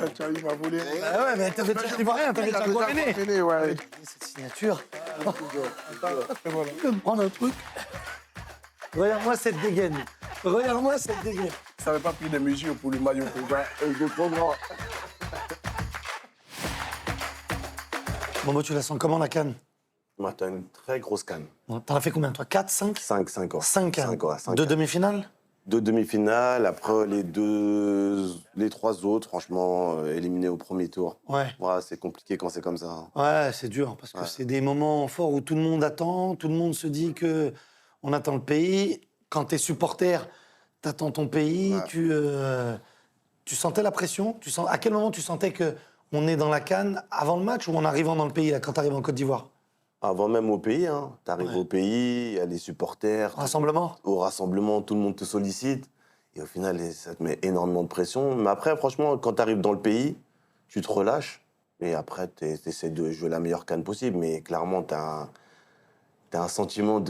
Il m'a volé. Ah ouais, mais t'avais déjà rien, t'avais déjà Coréné, ouais. Cette signature. Je vais me prendre un truc. Regarde-moi cette dégaine. Regarde-moi cette dégaine. Ça n'avait pas pris de mesures pour le maillot Koga. Je comprends. Momo, tu la sens comment la canne? Moi, t'as une très grosse canne. T'en as fait combien, toi? 4, 5? 5 ans. 5 cannes. 5 Deux cannes. demi-finales? 2 demi-finales, après les 3 autres, franchement, éliminés au premier tour. Ouais. Ouais, c'est compliqué quand c'est comme ça. Ouais, c'est dur, parce que c'est des moments forts où tout le monde attend, tout le monde se dit que on attend le pays. Quand t'es supporter, t'attends ton pays. Ouais. Tu sentais la pression? À quel moment tu sentais que on est dans la CAN avant le match ou en arrivant dans le pays, là, quand t'arrives en Côte d'Ivoire? Avant même au pays, hein. T'arrives Ouais. au pays, il y a les supporters. Rassemblement? Au rassemblement, tout le monde te sollicite. Et au final, ça te met énormément de pression. Mais après, franchement, quand t'arrives dans le pays, tu te relâches. Et après, t'essaies de jouer la meilleure canne possible. Mais clairement, t'as un sentiment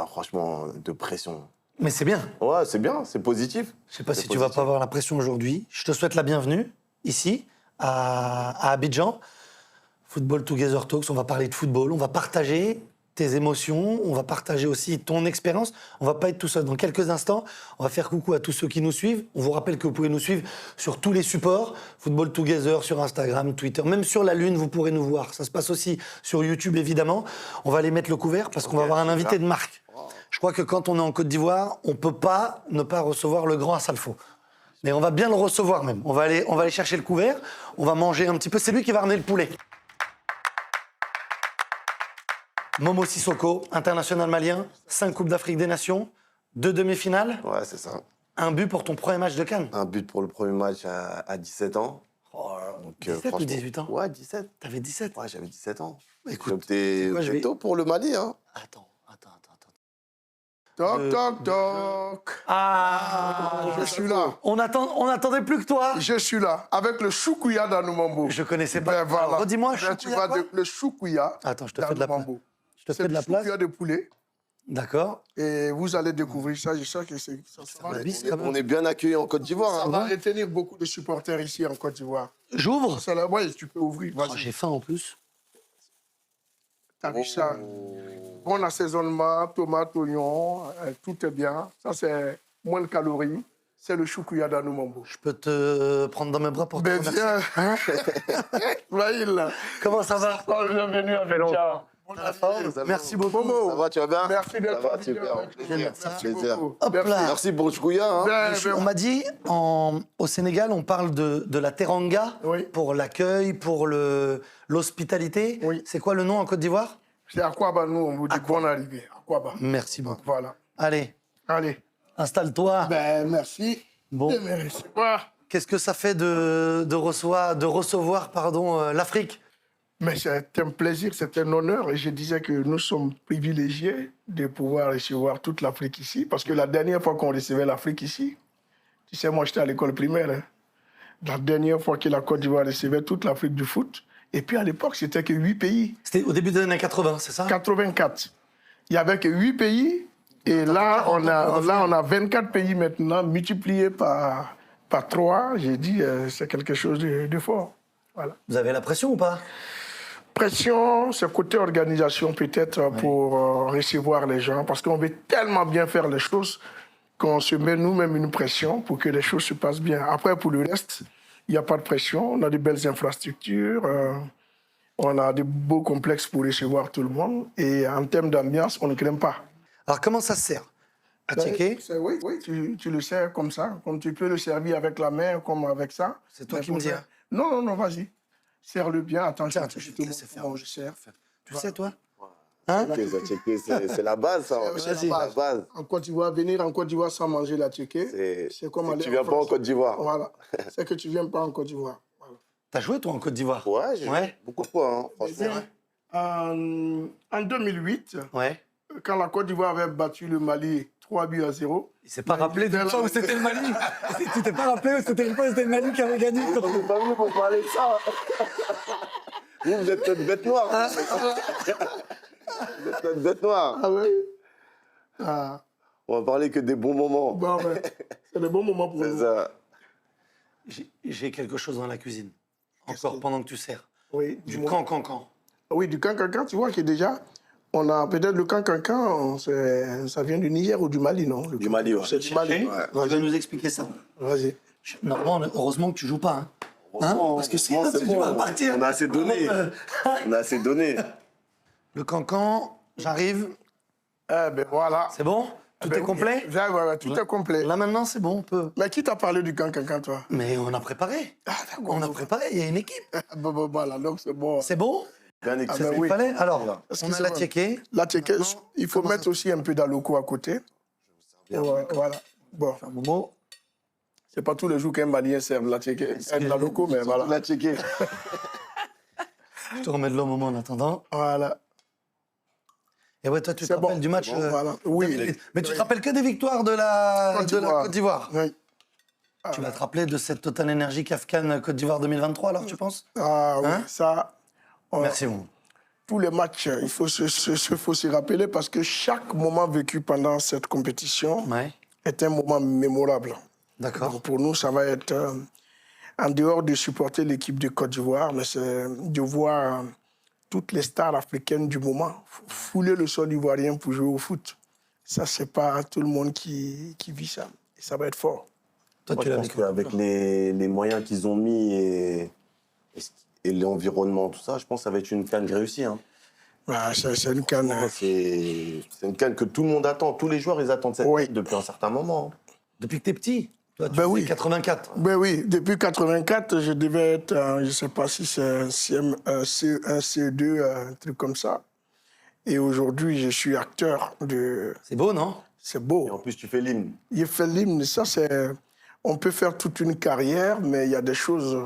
franchement, de pression. Mais c'est bien. Ouais, c'est bien, c'est positif. Je sais pas C'est si tu vas positif. pas avoir la pression aujourd'hui. Je te souhaite la bienvenue, ici, à Abidjan. Football Together Talks, on va parler de football, on va partager tes émotions, on va partager aussi ton expérience. On va pas être tout seul. Dans quelques instants, on va faire coucou à tous ceux qui nous suivent. On vous rappelle que vous pouvez nous suivre sur tous les supports. Football Together, sur Instagram, Twitter, même sur la Lune, vous pourrez nous voir. Ça se passe aussi sur YouTube, évidemment. On va aller mettre le couvert parce qu'on va avoir un invité de marque. Je crois que quand on est en Côte d'Ivoire, on peut pas ne pas recevoir le grand Assalfo. Mais on va bien le recevoir même. On va aller chercher le couvert, on va manger un petit peu. C'est lui qui va ramener le poulet. Momo Sissoko, international malien, 5 Coupes d'Afrique des Nations, 2 demi-finales, Ouais, c'est ça. un but pour ton premier match de CAN. Un but pour le premier match à 17 ans. Donc, 17 ou franchement- 18 ans? Ouais, 17. T'avais 17? Ouais, j'avais 17 ans. Écoute, J'étais quoi, je vais- tôt pour le Mali, hein. Attends. Toc, toc, toc. Ah, Je suis là. on attendait plus que toi. Je suis là. Avec le choukouya d'Anoumambo. Je connaissais pas. Ben voilà. Alors, redis-moi, Ben, tu choukouya vois, quoi le choukouya Attends, je te fais de la place. d'Anoumambo. Je te C'est fais de le la place. choukouya de poulet. D'accord. Et vous allez découvrir ça. Je sais que ça va, bis, quand même. On est bien accueillis en Côte d'Ivoire. ça Hein. va retenir beaucoup de supporters ici en Côte d'Ivoire. J'ouvre. Oui, tu peux ouvrir. Oh, Vas-y. j'ai faim en plus. T'as vu ça? Bon assaisonnement, tomates, oignons, tout est bien. Ça, c'est moins de calories. C'est le choukouya d'Anoumambo. Je peux te prendre dans mes bras pour te Ben remercier. viens. Hein Voyez là. Comment ça va? Bienvenue à Ciao. Merci beaucoup. Momo. Ça va, tu vas bien? Merci d'être Ça va, venu super. avec plaisir. Merci. Plaisir. beaucoup. Hop Merci. là. Merci pour le chouïa, hein. Ben, On m'a dit, au Sénégal, on parle de la teranga Oui. pour l'accueil, pour l'hospitalité. Oui. C'est quoi le nom en Côte d'Ivoire? C'est Aquaba, nous, on vous dit bonne arrivée. Aquaba. Merci beaucoup. Voilà. Allez, Allez. installe-toi. Ben, merci. Bon. De me recevoir. Qu'est-ce que ça fait de recevoir l'Afrique? Mais c'est un plaisir, c'est un honneur. Et je disais que nous sommes privilégiés de pouvoir recevoir toute l'Afrique ici. Parce que la dernière fois qu'on recevait l'Afrique ici, tu sais, moi, j'étais à l'école primaire. Hein. La dernière fois que la Côte d'Ivoire recevait toute l'Afrique du foot. Et puis, à l'époque, c'était que 8 pays. C'était au début des années 80, c'est ça? 84. Il n'y avait que 8 pays. Et là, on a 24 pays maintenant, multipliés par 3. J'ai dit, c'est quelque chose de fort. Voilà. Vous avez la pression ou pas? Pression, c'est côté organisation peut-être pour recevoir les gens, parce qu'on veut tellement bien faire les choses qu'on se met nous-mêmes une pression pour que les choses se passent bien. Après, pour le reste, il n'y a pas de pression. On a de belles infrastructures, on a de beaux complexes pour recevoir tout le monde. Et en termes d'ambiance, on ne craint pas. Alors, comment ça se sert? À checker? Oui, tu le sers comme ça, comme tu peux le servir avec la main, comme avec ça. C'est toi qui me dis. Hein. Non, vas-y. Serre-le bien, attention. Tiens, je vais te laisser faire. Comment je sers. Tu sais, toi? Hein? C'est la base, ça. C'est la base. En Côte d'Ivoire, venir en Côte d'Ivoire sans manger la tchéké, c'est comme aller Tu viens pas en Côte d'Ivoire. Voilà. C'est que tu viens pas en Côte d'Ivoire. Voilà. T'as joué, toi, en Côte d'Ivoire? Ouais, j'ai Ouais. beaucoup de fois, hein, franchement. En 2008, Ouais. quand la Côte d'Ivoire avait battu le Mali 3-0, Il s'est pas rappelé de fois où c'était le Mali. Tu t'es pas rappelé où c'était le Mali qui avait gagné. On n'est pas venu pour parler de ça. Vous êtes notre bête noire. Vous êtes notre bête noire. Ah oui. Ah. On va parler que des bons moments. Bon, c'est le bon moment pour C'est nous. ça. J'ai quelque chose dans la cuisine. Qu'est-ce Encore que- pendant que tu sers. Oui, Du dis-moi. cancan. Oui, du cancan, tu vois que déjà, on a peut-être le cancan, ça vient du Niger ou du Mali, non? Du Mali, ouais. C'est du Mali. Tu vas Vas-y, nous expliquer ça. vas-y. Normalement, heureusement que tu joues pas. Hein, parce que Bon, c'est tu bon. vas partir. On a assez donné. On a assez donné. Le cancan, j'arrive. Eh ben voilà. C'est bon? Tout Ben est oui. complet? Ouais, tout est complet. Là maintenant, c'est bon, on peut. Mais qui t'a parlé du cancan, toi? Mais on a préparé. Ah, d'accord. On a préparé, il y a une équipe. Bon, voilà, donc c'est bon. C'est bon? Bien Ah, écrit. ben Il oui. fallait. Alors, Est-ce on que a c'est la bon? tchéké. La tchéké, il faut comment mettre aussi un peu d'aloco à côté. Ouais, voilà. Bon, Un moment. c'est pas tous les jours qu'un Malien sert de la tchéké. De l'aloco, mais voilà. La checker. Je te remets de l'eau au moment en attendant. Voilà. Et ouais, toi, tu te C'est bon. rappelles du match C'est bon, voilà. Oui. Mais tu te rappelles que des victoires de la Côte d'Ivoire. Oui. Tu vas te rappeler de cette Total Energy Afghan Côte d'Ivoire 2023, alors, tu penses? Ah oui, Hein? ça. Merci, mon. Tous les matchs, il faut se rappeler parce que chaque moment vécu pendant cette compétition Ouais, est un moment mémorable. d'accord. Donc pour nous, ça va être, en dehors de supporter l'équipe de Côte d'Ivoire, mais c'est de voir toutes les stars africaines du moment fouler le sol ivoirien pour jouer au foot. Ça, c'est pas tout le monde qui vit ça. Et ça va être fort. Toi, Moi, tu je l'as pense vécu. qu'avec les moyens qu'ils ont mis et l'environnement, tout ça, je pense que ça va être une CAN réussie. Hein. Ah, c'est une canne. C'est une CAN que tout le monde attend. Tous les joueurs, ils attendent cette Oui. CAN depuis un certain moment. Hein. Depuis que t'es petit. Toi, tu Ben faisais oui. 84. Ben oui, depuis 84, je devais être, je ne sais pas si c'est un CE1, CE2, un truc comme ça. Et aujourd'hui, je suis acteur de... C'est beau, non? C'est Et en beau. plus, tu fais l'hymne. Il fait l'hymne, ça c'est... On peut faire toute une carrière, mais il y a des choses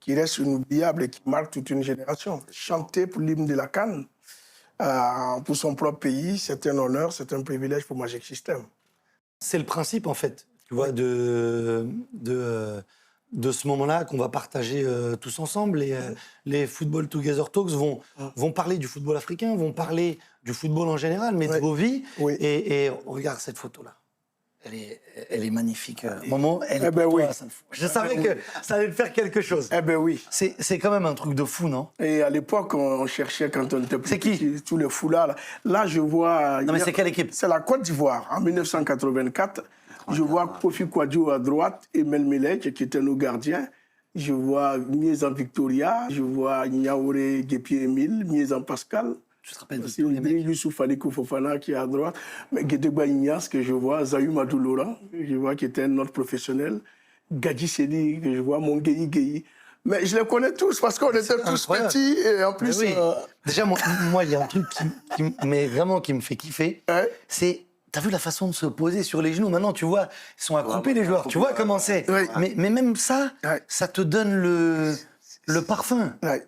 qui restent inoubliables et qui marquent toute une génération. Chanter pour l'hymne de la CAN, pour son propre pays, c'est un honneur, c'est un privilège pour Magic System. C'est le principe, en fait, tu vois, de ce moment-là qu'on va partager tous ensemble. Les Football Together Talks vont parler du football africain, vont parler du football en général, mais de Oui. vos vies. Oui. Et regarde cette photo-là. Elle est magnifique. Momo, elle est Eh ben pour oui. toi, Salfo. Je savais que ça allait te faire quelque chose. Eh ben oui. C'est quand même un truc de fou, non? Et à l'époque, on cherchait quand on était plus C'est qui? petit, tous les foulards. Là, je vois... Non, mais c'est quelle équipe? C'est la Côte d'Ivoire. En 1984, je vois Kofi Kwadjo à droite et Melmelech, qui étaient nos gardiens. Je vois Miezan Victoria, je vois Niaouré Guépié-Émile, Miezan Pascal. Tu te rappelles de C'est tous les mecs? Youssouf Alikou Fofana qui est à droite. Mais Guédegba Ignace, que je vois. Zayou Madou Laurent, je vois, qui était un autre professionnel. Gadji Sedi, que je vois. Mongueyi Gueyi. Mais je les connais tous parce qu'on était tous incroyable. petits. Et en plus... Mais oui. Déjà, moi, il y a un truc mais vraiment qui me fait kiffer. Ouais. C'est, t'as vu la façon de se poser sur les genoux? Maintenant, tu vois, ils sont accroupis, les joueurs. Tu vois comment c'est? Oui. Mais même ça, Ouais. ça te donne le parfum. Ouais,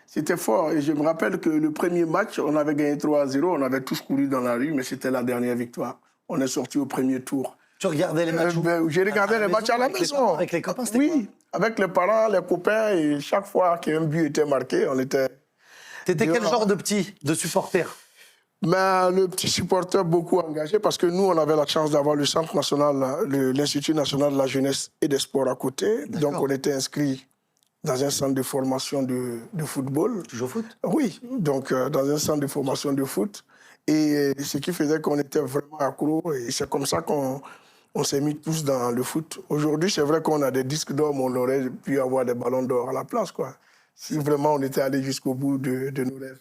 c'était fort. Et je me rappelle que le premier match, on avait gagné 3-0. On avait tous couru dans la rue, mais c'était la dernière victoire. On est sorti au premier tour. Tu regardais les matchs où? J'ai regardé les matchs à la avec les maison. parents, avec les copains, c'était Oui, avec les parents, les copains. Et chaque fois qu'un but était marqué, on était... T'étais quel Dehors. genre de petit, de supporter? Mais le petit supporter beaucoup engagé parce que nous, on avait la chance d'avoir le Centre national, l'Institut national de la jeunesse et des sports à côté. D'accord. Donc, on était inscrits dans un centre de formation de football. Tu joues au foot? Oui, donc dans un centre de formation de foot. Et ce qui faisait qu'on était vraiment accro. Et c'est comme ça qu'on s'est mis tous dans le foot. Aujourd'hui, c'est vrai qu'on a des disques d'or, mais on aurait pu avoir des ballons d'or à la place, quoi. Si vraiment on était allé jusqu'au bout de nos rêves.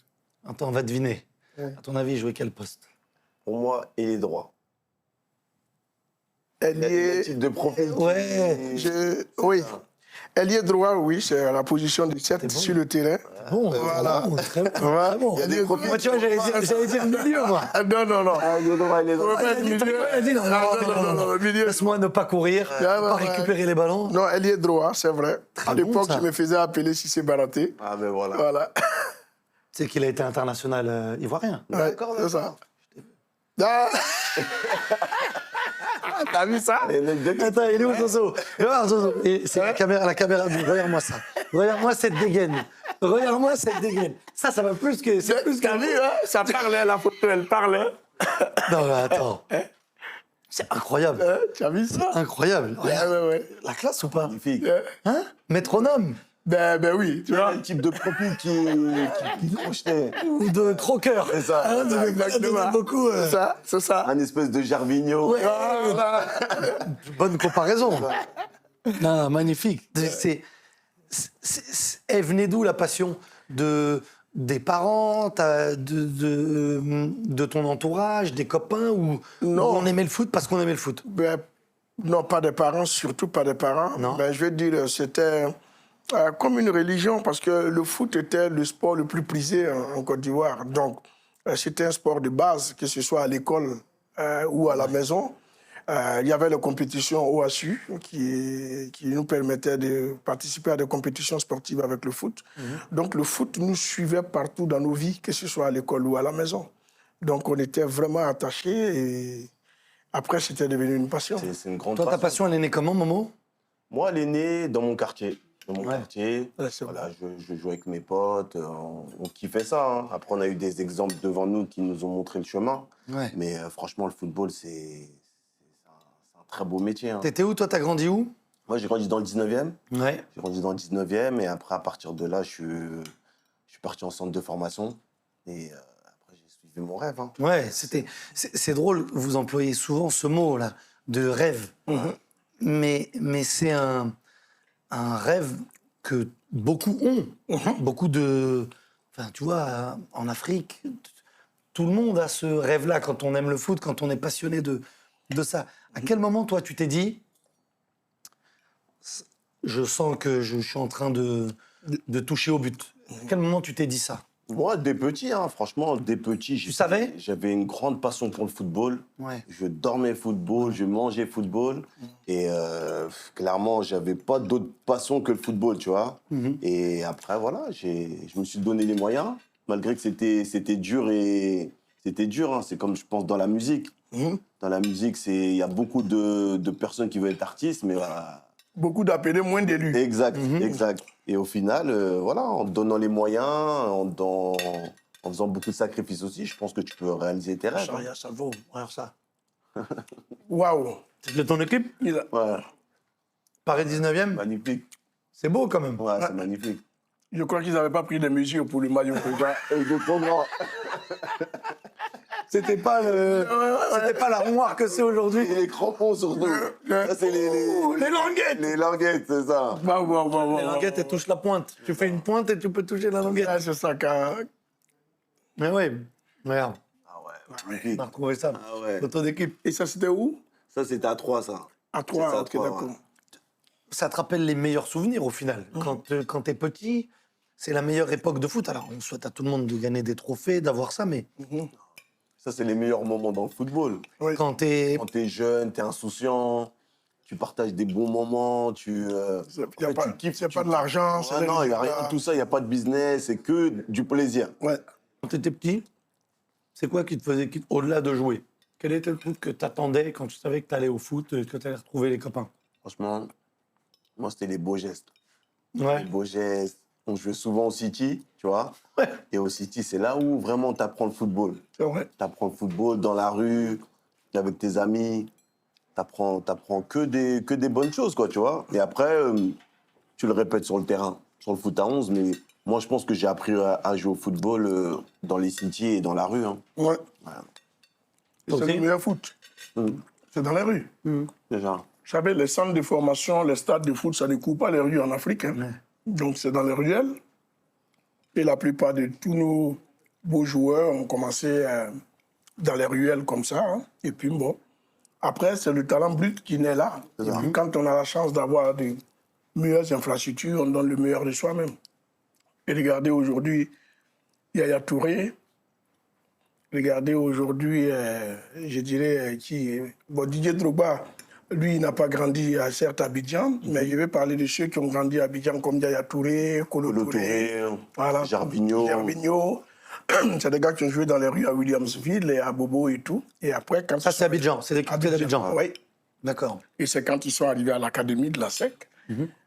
Attends, on va deviner. Ouais. À ton avis, jouer quel poste? Pour moi, il est droit. Ailier, Le type de profil. Ouais. oui. Ailier droit, oui, c'est la position de 7 bon. sur le terrain. Bon, Voilà. bon, très bon. Voilà. Très bon. Il y a des Moi, tu vois, j'allais dire milieu, moi. Ah, non, non, non. Ah, il est droit, il est On droit. va pas être milieu. Non, milieu. Laisse-moi ne pas courir, ne pas récupérer les ballons. Non, ailier droit, c'est vrai. Très À bon, l'époque, ça. je me faisais appeler Cissé Baraté. Ah, ben voilà. Voilà. Tu sais qu'il a été international ivoirien. Ouais, c'est ça. Ah. T'as vu ça? Et le gars qui- Attends, il est où Zozo? Regarde Zozo. Et c'est la caméra. Regarde-moi ça. Regarde-moi cette dégaine. Regarde-moi cette dégaine. Ça va plus que. C'est plus T'as que. vu, hein? Ça parlait, la photo, elle parlait. Non, mais attends. C'est incroyable. Tu as vu ça? Incroyable. Ouais. La classe ou pas? Magnifique. Hein? Métronome Ben oui, tu vois. Le type de profil qui projetait. ou de croqueur? C'est ça. Hein, de- Exactement. beaucoup. C'est ça. Un espèce de Gervinho. Ouais. Voilà. Bonne comparaison. Non, magnifique. Elle venait d'où la passion des parents, de ton entourage, des copains ou on aimait le foot parce qu'on aimait le foot? Ben, non, pas des parents, surtout pas des parents. Non. Ben, je vais dire, c'était comme une religion parce que le foot était le sport le plus prisé en Côte d'Ivoire. Donc, c'était un sport de base, que ce soit à l'école ou à la maison. Il y avait les compétitions OASU qui nous permettaient de participer à des compétitions sportives avec le foot. Donc, le foot nous suivait partout dans nos vies, que ce soit à l'école ou à la maison. Donc, on était vraiment attachés et après, c'était devenu une passion. C'est une grande Toi, ta passion, elle est née comment, Momo? Moi, elle est née dans mon quartier. Ouais. Ouais, c'est Voilà, je jouais avec mes potes, on kiffait ça. Hein. Après, on a eu des exemples devant nous qui nous ont montré le chemin. Ouais. Mais franchement, le football, c'est un très beau métier. Hein. T'étais où, toi? T'as grandi où? Moi, j'ai grandi dans le 19e. Ouais. J'ai grandi dans le 19e et après, à partir de là, je suis parti en centre de formation. Et après, j'ai suivi mon rêve. Hein. Ouais, c'est drôle, vous employez souvent ce mot-là, de rêve. Mais c'est un rêve que beaucoup ont. Beaucoup de... Enfin, tu vois, en Afrique, tout le monde a ce rêve-là quand on aime le foot, quand on est passionné de ça. À quel moment, toi, tu t'es dit, je sens que je suis en train de toucher au but? À quel moment tu t'es dit ça? Moi, dès petit, hein, franchement, dès petit, Tu savais? J'avais une grande passion pour le football. Ouais. Je dormais football, je mangeais football. Et clairement, j'avais pas d'autre passion que le football, tu vois. Et après, voilà, je me suis donné les moyens, malgré que c'était dur. C'était dur, hein. C'est comme, je pense, dans la musique. Dans la musique, il y a beaucoup de personnes qui veulent être artistes, mais voilà. Beaucoup d'appelés, moins d'élus. Exact, exact. Et au final, voilà, en te donnant les moyens, en faisant beaucoup de sacrifices aussi, je pense que tu peux réaliser tes rêves. Hein. Ça vaut, regarde ça. Waouh. C'est de ton équipe? Ouais, Paris 19e? magnifique. C'est beau quand même. Ouais, c'est magnifique. Je crois qu'ils n'avaient pas pris des mesures pour le maillot. Exactement. C'était pas l'armoire que c'est aujourd'hui. Et les crampons surtout. Ça, c'est les languettes. Les languettes, c'est ça. Les languettes, elles touchent la pointe. Tu fais une pointe et tu peux toucher la languette. Ah, c'est ça, quand... Mais oui, regarde, Ah ouais, magnifique. on a retrouvé ça. Ah ouais. Photo d'équipe. Et ça, c'était où? Ça, c'était à 3, ça. À C'est 3, ça, ok, 3, d'accord. ouais. Ça te rappelle les meilleurs souvenirs au final. Quand t'es petit, c'est la meilleure époque de foot. Alors, on souhaite à tout le monde de gagner des trophées, d'avoir ça, mais Ça, c'est les meilleurs moments dans le football. Oui. quand t'es... Quand t'es jeune, t'es insouciant, tu partages des bons moments, Il n'y a en fait, pas, tu kiffes, y a pas de l'argent. Ah non, il n'y a rien de tout ça, il n'y a pas de business, c'est que du plaisir. Ouais. Quand t'étais petit, c'est quoi qui te faisait au-delà de jouer? Quel était le truc que t'attendais quand tu savais que t'allais au foot, que t'allais retrouver les copains? Franchement, moi, c'était les beaux gestes. Ouais. Les beaux gestes. On jouait souvent au City, tu vois. Ouais. Et au City, c'est là où vraiment tu apprends le football. C'est vrai. Tu apprends le football dans la rue, avec tes amis. Tu apprends que des bonnes choses, quoi, tu vois. Et après, tu le répètes sur le terrain, sur le foot à 11. Mais moi, je pense que j'ai appris à jouer au football dans les City et dans la rue. Hein. Ouais. Voilà. Et c'est Ok. le meilleur foot. C'est dans les rues. Déjà. Vous savez, les centres de formation, les stades de foot, ça ne couvre pas les rues en Afrique. Hein. Donc, c'est dans les ruelles. Et la plupart de tous nos beaux joueurs ont commencé dans les ruelles comme ça. Hein. Et puis, bon, après, c'est le talent brut qui naît là. Et puis, quand on a la chance d'avoir de meilleures infrastructures, on donne le meilleur de soi-même. Et regardez aujourd'hui, Yaya Touré. Regardez aujourd'hui, je dirais, bon, Didier Drogba, lui, il n'a pas grandi à certes à Abidjan, mais je vais parler de ceux qui ont grandi à Abidjan comme Yaya Touré, Kolo Touré, voilà, Gervinho. C'est des gars qui ont joué dans les rues à Williamsville et à Bobo et tout. Et après, quand Ça, c'est Abidjan. C'est l'équipe d'Abidjan. Oui. D'accord. Et c'est quand ils sont arrivés à l'académie de la SEC,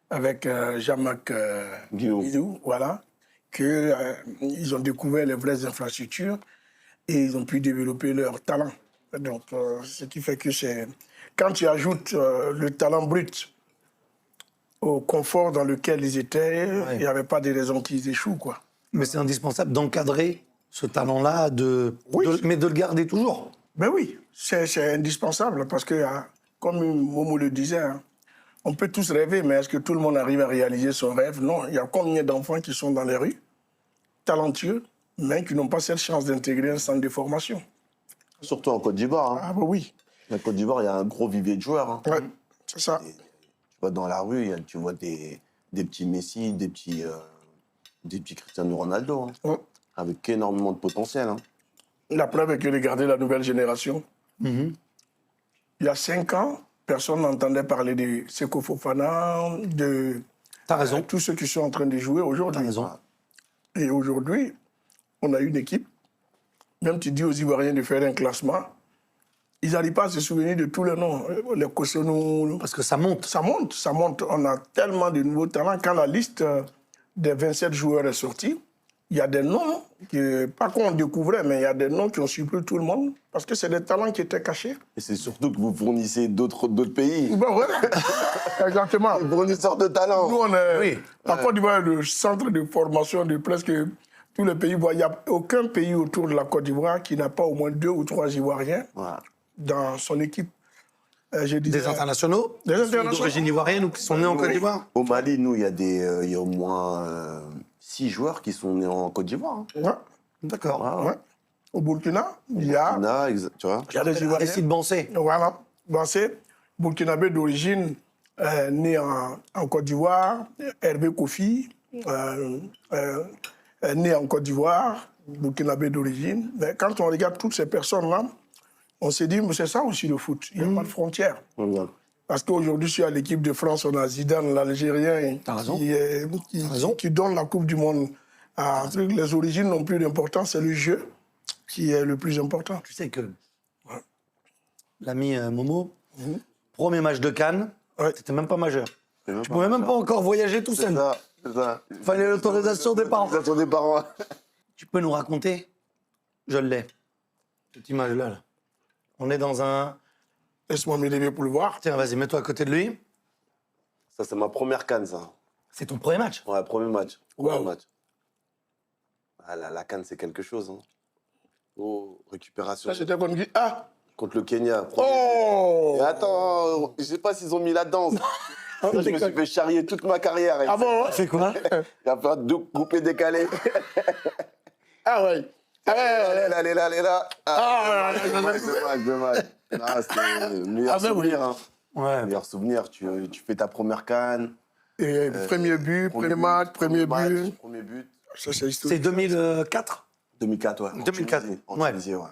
avec Jean-Marc Guidou, voilà, qu'ils ont découvert les vraies infrastructures et ils ont pu développer leur talent. Donc, ce qui fait que c'est... Quand tu ajoutes le talent brut au confort dans lequel ils étaient, il n'y avait pas de raison qu'ils échouent, quoi. Mais c'est indispensable d'encadrer ce talent-là, mais de le garder toujours. Ben oui, c'est indispensable parce que, comme Momo le disait, hein, on peut tous rêver, mais est-ce que tout le monde arrive à réaliser son rêve? Non. Il y a combien d'enfants qui sont dans les rues, talentueux, mais qui n'ont pas cette chance d'intégrer un centre de formation? Surtout en Côte d'Ivoire. Hein. Ah ben oui. En Côte d'Ivoire, il y a un gros vivier de joueurs. Hein. Ouais, c'est ça. Tu vois dans la rue, tu vois des petits Messi, des petits Cristiano Ronaldo, hein, Ouais. avec énormément de potentiel. Hein. La preuve est que regardez la nouvelle génération. Il y a 5 ans, personne n'entendait parler de Seko Fofana, de T'as raison. tous ceux qui sont en train de jouer T'as aujourd'hui. raison. Et aujourd'hui, on a une équipe. Même tu dis aux Ivoiriens de faire un classement, ils n'arrivent pas à se souvenir de tous les noms. Les Kosonou, Parce que ça monte. ça monte, ça monte. On a tellement de nouveaux talents. Quand la liste des 27 joueurs est sortie, il y a des noms, pas qu'on découvrait, mais il y a des noms qui ont surpris tout le monde, parce que c'est des talents qui étaient cachés. Et c'est surtout que vous fournissez d'autres pays. Ben voilà, exactement. Fournisseurs de talent. Nous, on est... Oui. La Côte d'Ivoire est le centre de formation de presque tous les pays. Il n'y a aucun pays autour de la Côte d'Ivoire qui n'a pas au moins 2 ou 3 Ivoiriens Voilà. dans son équipe. Je disais, Des internationaux, Des qui sont internationaux. d'origine ivoirienne ou qui sont nés en Côte d'Ivoire. Au Mali, nous, il y a au moins 6 joueurs qui sont nés en Côte d'Ivoire. Hein. Ouais, D'accord. Ah, ouais. Au Burkina, il y a Tu vois. des Ivoiriens. Aristide Bancé. Voilà. Bancé, burkinabé d'origine, né en Côte d'Ivoire. Hervé Kofi, né en Côte d'Ivoire, burkinabé d'origine. Mais quand on regarde toutes ces personnes-là, on s'est dit, mais c'est ça aussi le foot. Il n'y a pas de frontières. Voilà. Parce qu'aujourd'hui, sur l'équipe de France, on a Zidane, l'Algérien, T'as raison. qui donne la Coupe du Monde. Les origines n'ont plus d'importance, c'est le jeu qui est le plus important. Tu sais que l'ami Momo, premier match de Cannes, Ouais. t'étais même pas majeur. C'est même Tu pouvais même pas encore voyager tout C'est seul. ça, c'est ça. Fallait l'autorisation des parents. L'autorisation des parents. Tu peux nous raconter? Je l'ai. Cette image-là. Là. On est dans un... Laisse-moi me lever pour le voir. Tiens, vas-y, mets-toi à côté de lui. Ça, c'est ma première canne, ça. C'est ton premier match. Ouais, premier match. Wow. Premier match. Ah, la canne, c'est quelque chose. Hein. Oh, récupération. Là, c'était contre qui? Ah! Contre le Kenya. Oh! Et attends, je sais pas s'ils ont mis la danse. Ça, je me suis fait charrier toute ma carrière. Ah bon? C'est quoi? Il a fait 2 coupés décalés. Ah ouais. Elle est là. Ah, Dommage. Ah, c'est le meilleur Ah, ben oui. souvenir. Hein. Ouais. Meilleur souvenir. Tu fais ta première canne. Et premier but, premier match, premier but. Premier but. Ça, c'est historique. C'est 2004? 2004, ouais. 2004. En Ouais. Tunisie, ouais.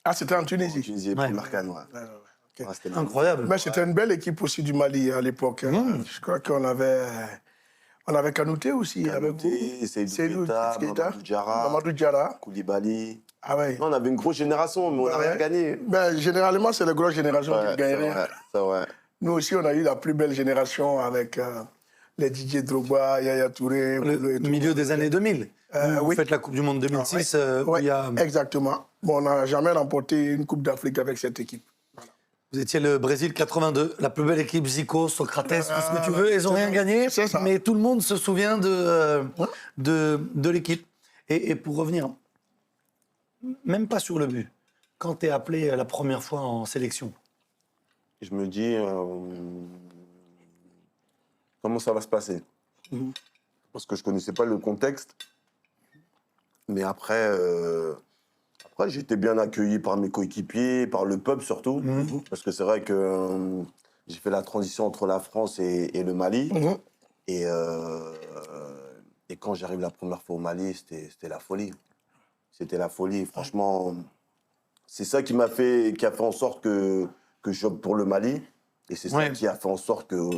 Ah, c'était en En Tunisie. Tunisie, Ouais. première canne, ouais. Ok. Ouais, c'était Incroyable. Mais c'était une belle équipe aussi du Mali à l'époque. Hein. Je crois qu'on avait Kanouté aussi avec vous. Kanouté, Seydou Keita, Mamadou Diarra. Mamadou Diarra. Koulibaly. Ah ouais. Non, on avait une grosse génération, mais on n'a Ouais. rien gagné. Ben, généralement, c'est la grosse génération Ouais, qui gagne c'est rien. vrai, c'est vrai. Nous aussi, on a eu la plus belle génération avec les Didier Drogba, Yaya Touré. Le Boulou et tout. milieu des années 2000. Vous oui. faites la Coupe du Monde 2006, où Ouais, il y a... exactement. Bon, on n'a jamais remporté une Coupe d'Afrique avec cette équipe. Vous étiez le Brésil 82, la plus belle équipe, Zico, Socrates, tout ce que tu veux. Ils n'ont rien gagné, c'est ça. mais tout le monde se souvient de l'équipe. Et pour revenir, même pas sur le but, quand tu es appelé la première fois en sélection, Je me dis, comment ça va se passer? Parce que je ne connaissais pas le contexte. Mais après, j'ai été bien accueilli par mes coéquipiers, par le peuple surtout. Parce que c'est vrai que j'ai fait la transition entre la France et le Mali. Et quand j'arrive la première fois au Mali, c'était la folie. C'était la folie. Franchement, c'est ça qui a fait en sorte que je opte pour le Mali. Et c'est ça Ouais. qui a fait en sorte que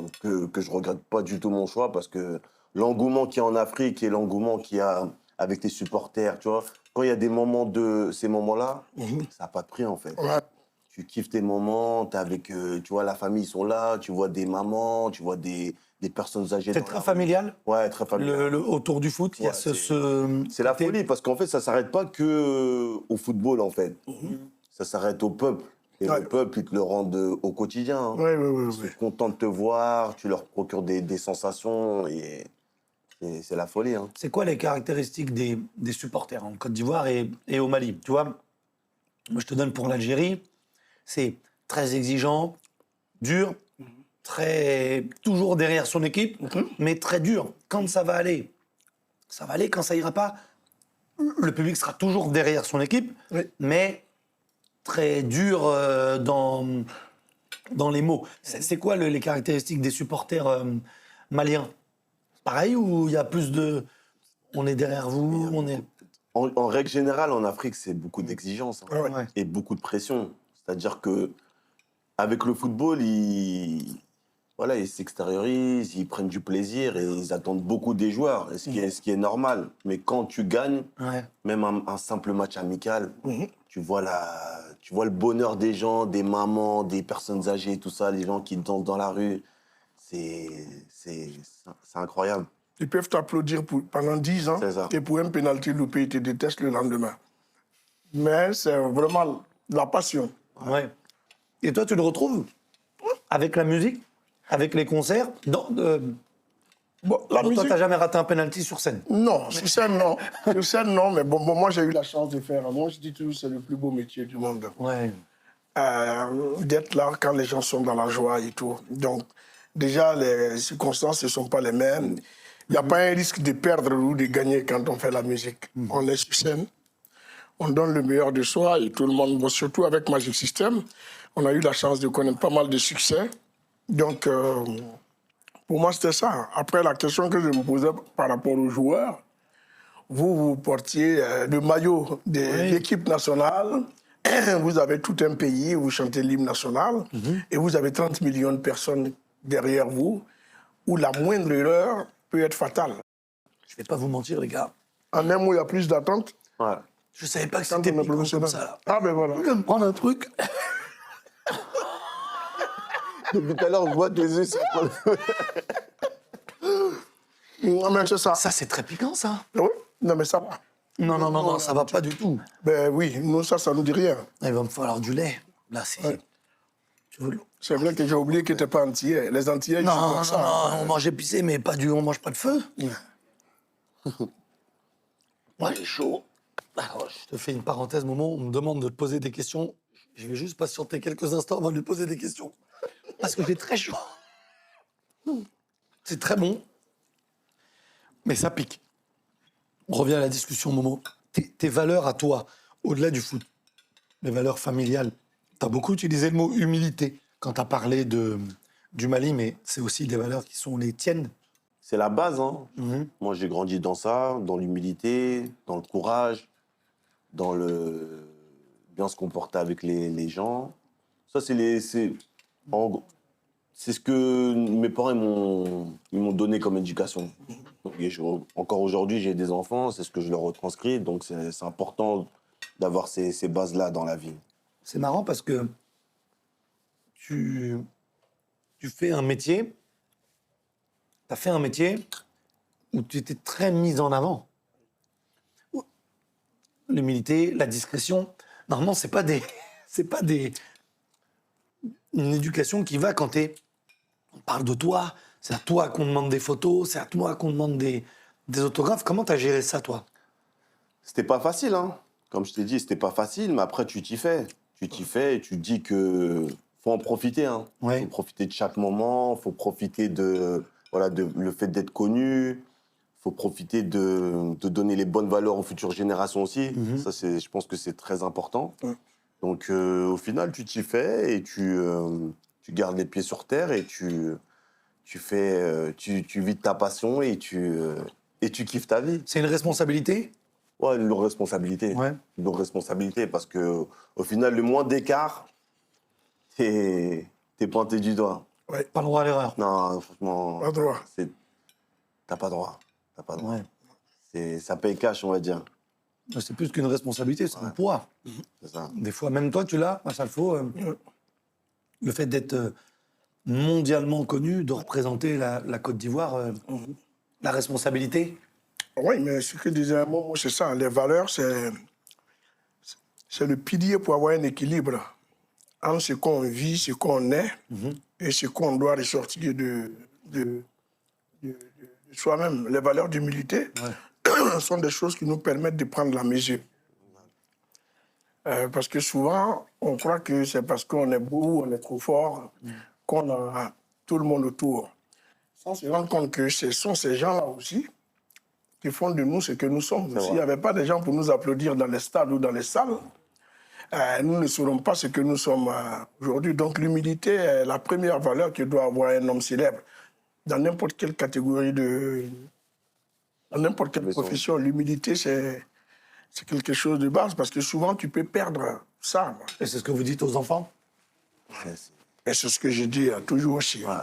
je regrette pas du tout mon choix, parce que l'engouement qu'il y a en Afrique et l'engouement qu'il y a avec les supporters, tu vois, quand il y a des moments de ces moments-là, ça n'a pas de prix en fait. Ouais. Tu kiffes tes moments, t'es avec, tu vois, la famille, ils sont là, tu vois des mamans, tu vois des personnes âgées. c'est dans très la rue. familial, Ouais, très familial. autour du foot. Il y a Ouais, C'est la folie, parce qu'en fait, ça ne s'arrête pas que au football, en fait. Ça s'arrête au peuple. Et Ouais. le peuple, ils te le rendent au quotidien. Hein. Oui, oui, Ils oui, sont oui. contents de te voir, tu leur procures des sensations et c'est la folie. Hein. C'est quoi les caractéristiques des supporters en Côte d'Ivoire et au Mali? Tu vois, moi je te donne pour l'Algérie, c'est très exigeant, dur, toujours derrière son équipe, mais très dur. Quand ça va aller, ça va aller. Quand ça ira pas, le public sera toujours derrière son équipe, Oui. mais très dur dans les mots. C'est quoi les caractéristiques des supporters maliens? Pareil ou il y a plus de... On est derrière vous, on est... En règle générale, en Afrique, c'est beaucoup d'exigences hein, Ouais, ouais. Ouais. et beaucoup de pression. C'est-à-dire que avec le football, voilà, ils s'extériorisent, ils prennent du plaisir et ils attendent beaucoup des joueurs, et ce qui est normal. Mais quand tu gagnes, Ouais. même un simple match amical, Mhm. tu vois le bonheur des gens, des mamans, des personnes âgées, tout ça, les gens qui dansent dans la rue. C'est incroyable. Ils peuvent t'applaudir pendant 10 ans C'est ça. et pour un pénalty loupé, ils te détestent le lendemain. Mais c'est vraiment la passion. Ouais. Et toi, tu le retrouves avec la musique, avec les concerts. Bon, la Toi, musique, t'as jamais raté un penalty sur scène. non. Sur scène, non. Sur scène, non. Mais bon, moi, j'ai eu la chance de faire. Moi, je dis toujours, c'est le plus beau métier du monde. Ouais. D'être là quand les gens sont dans la joie et tout. Donc, déjà, les circonstances ne sont pas les mêmes. Il n'y a pas un risque de perdre ou de gagner quand on fait la musique. On est sur scène, on donne le meilleur de soi et tout le monde, bon, surtout avec Magic System, on a eu la chance de connaître pas mal de succès. Donc, pour moi, c'était ça. Après, la question que je me posais par rapport aux joueurs, vous portiez le maillot de l'équipe nationale, vous avez tout un pays, vous chantez l'hymne national, et vous avez 30 millions de personnes derrière vous, où la moindre erreur peut être fatale. Je vais pas vous mentir, les gars. En un mot, il y a plus d'attente Ouais. Je savais pas que quand c'était on est piquant comme professionnel. ça, là. Ah ben voilà. Je vais me prendre un truc. Depuis tout à l'heure, on voit tes yeux. Non, mais c'est ça. Ça, c'est très piquant, ça. Oui, non, mais ça va. Non, ça va pas du tout. Ben oui, nous, ça nous dit rien. Il va me falloir du lait. Là, c'est... Ouais. Tu veux de l'eau? C'est vrai que j'ai oublié que tu n'étais pas antillais. Les antillais, ils sont Non, comme ça. on mange épicé, mais pas on mange pas de feu. Moi, j'ai chaud. Alors, je te fais une parenthèse, Momo. On me demande de te poser des questions. Je vais juste patienter quelques instants avant de lui poser des questions. Parce que j'ai très chaud. C'est très bon, mais ça pique. On revient à la discussion, Momo. Tes valeurs à toi, au-delà du foot, les valeurs familiales. Tu as beaucoup utilisé le mot humilité quand tu as parlé du Mali, mais c'est aussi des valeurs qui sont les tiennes. C'est la base. Hein. Mhm. Moi, j'ai grandi dans ça, dans l'humilité, dans le courage, dans le bien se comporter avec les gens. Ça, c'est ce que mes parents ils m'ont donné comme éducation. Et encore aujourd'hui, j'ai des enfants, c'est ce que je leur retranscris, donc c'est important d'avoir ces bases-là dans la vie. C'est marrant parce que tu fais un métier, tu as fait un métier où tu étais très mis en avant. L'humilité, la discrétion, normalement, c'est pas une éducation qui va quand on parle de toi, c'est à toi qu'on demande des photos, c'est à toi qu'on demande des autographes. Comment tu as géré ça, toi? C'était pas facile, hein. Comme je t'ai dit, c'était pas facile, mais après, tu t'y fais. Tu t'y fais et tu te dis que faut en profiter, hein. Ouais. Faut profiter de chaque moment, faut profiter de le fait d'être connu, faut profiter de donner les bonnes valeurs aux futures générations aussi. Mhm. Ça, je pense que c'est très important. Ouais. Donc, au final, tu t'y fais et tu gardes les pieds sur terre et tu vis de ta passion et tu kiffes ta vie. C'est une responsabilité? Ouais, une lourde responsabilité. Ouais. Une lourde responsabilité parce que au final, le moins d'écart, t'es pointé du doigt. Pas le droit à l'erreur. Non, franchement, Pas droit. t'as pas droit. T'as pas droit. Ouais. Ça paye cash, on va dire. C'est plus qu'une responsabilité, c'est un poids. C'est ça. Des fois, même toi, tu l'as, à chaque fois. Le fait d'être mondialement connu, de représenter la Côte d'Ivoire, la responsabilité. Oui, mais ce que disait moi, c'est ça. Les valeurs, c'est le pilier pour avoir un équilibre entre ce qu'on vit, ce qu'on est, et ce qu'on doit ressortir de soi-même. Les valeurs d'humilité sont des choses qui nous permettent de prendre la mesure. Parce que souvent, on croit que c'est parce qu'on est beau, on est trop fort, qu'on a tout le monde autour. Sans se rendre compte que ce sont ces gens-là aussi qui font de nous ce que nous sommes. S'il n'y avait pas des gens pour nous applaudir dans les stades ou dans les salles, nous ne serons pas ce que nous sommes aujourd'hui. Donc l'humilité est la première valeur que doit avoir un homme célèbre. Dans n'importe quelle catégorie dans n'importe quelle profession, l'humilité, c'est quelque chose de base, parce que souvent, tu peux perdre ça. Et c'est ce que vous dites aux enfants? Et c'est ce que je dis toujours aussi. Ouais.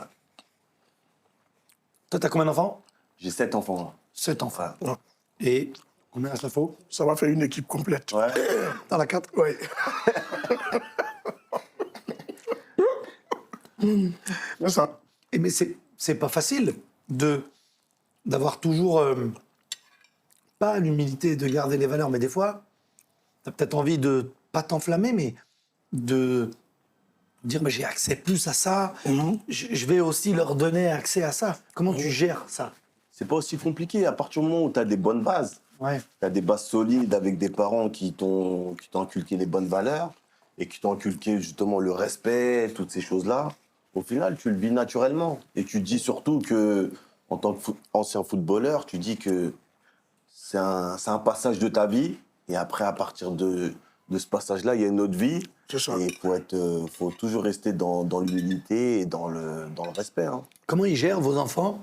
Toi, t'as combien d'enfants? J'ai 7 enfants. 7 enfants. Ouais. Et combien il faut? Ça va faire une équipe complète. Ouais. Dans la 4? Oui. C'est ça. Mais c'est pas facile d'avoir toujours pas l'humilité de garder les valeurs, mais des fois, t'as peut-être envie de pas t'enflammer, mais de dire mais j'ai accès plus à ça, je vais aussi leur donner accès à ça. Comment tu gères ça? C'est pas aussi compliqué à partir du moment où tu as des bonnes bases. Ouais. Tu as des bases solides avec des parents qui t'ont inculqué les bonnes valeurs et qui t'ont inculqué justement le respect, toutes ces choses-là. Au final, tu le vis naturellement. Et tu dis surtout que, en tant qu'ancien footballeur, tu dis que c'est un passage de ta vie. Et après, à partir de ce passage-là, il y a une autre vie. C'est ça. Et il faut toujours rester dans l'humilité et dans le respect. Hein. Comment ils gèrent, vos enfants,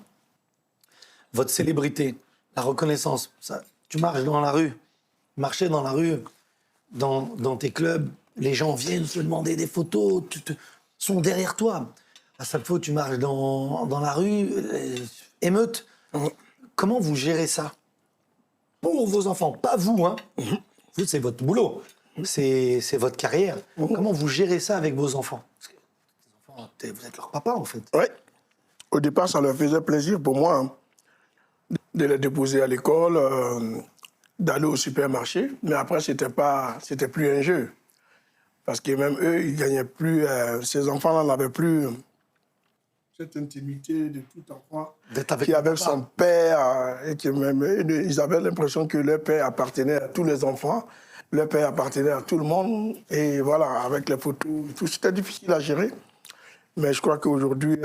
votre célébrité, la reconnaissance? Ça, tu marches dans la rue, marcher dans la rue, dans tes clubs, les gens viennent se demander des photos, sont derrière toi. À chaque fois que tu marches dans la rue, émeute. Comment vous gérez ça? Pour vos enfants, pas vous, hein. Vous, c'est votre boulot, c'est votre carrière. Comment vous gérez ça avec vos enfants? Parce que les enfants, vous êtes leur papa, en fait. Oui. Au départ, ça leur faisait plaisir pour moi de les déposer à l'école, d'aller au supermarché. Mais après, c'était plus un jeu. Parce que même eux, ils gagnaient plus. Ces enfants-là n'avaient plus cette intimité de tout enfant qui avait son père et que même ils avaient l'impression que leur père appartenait à tous les enfants, leur père appartenait à tout le monde. Et voilà, avec les photos, tout, c'était difficile à gérer. Mais je crois qu'aujourd'hui,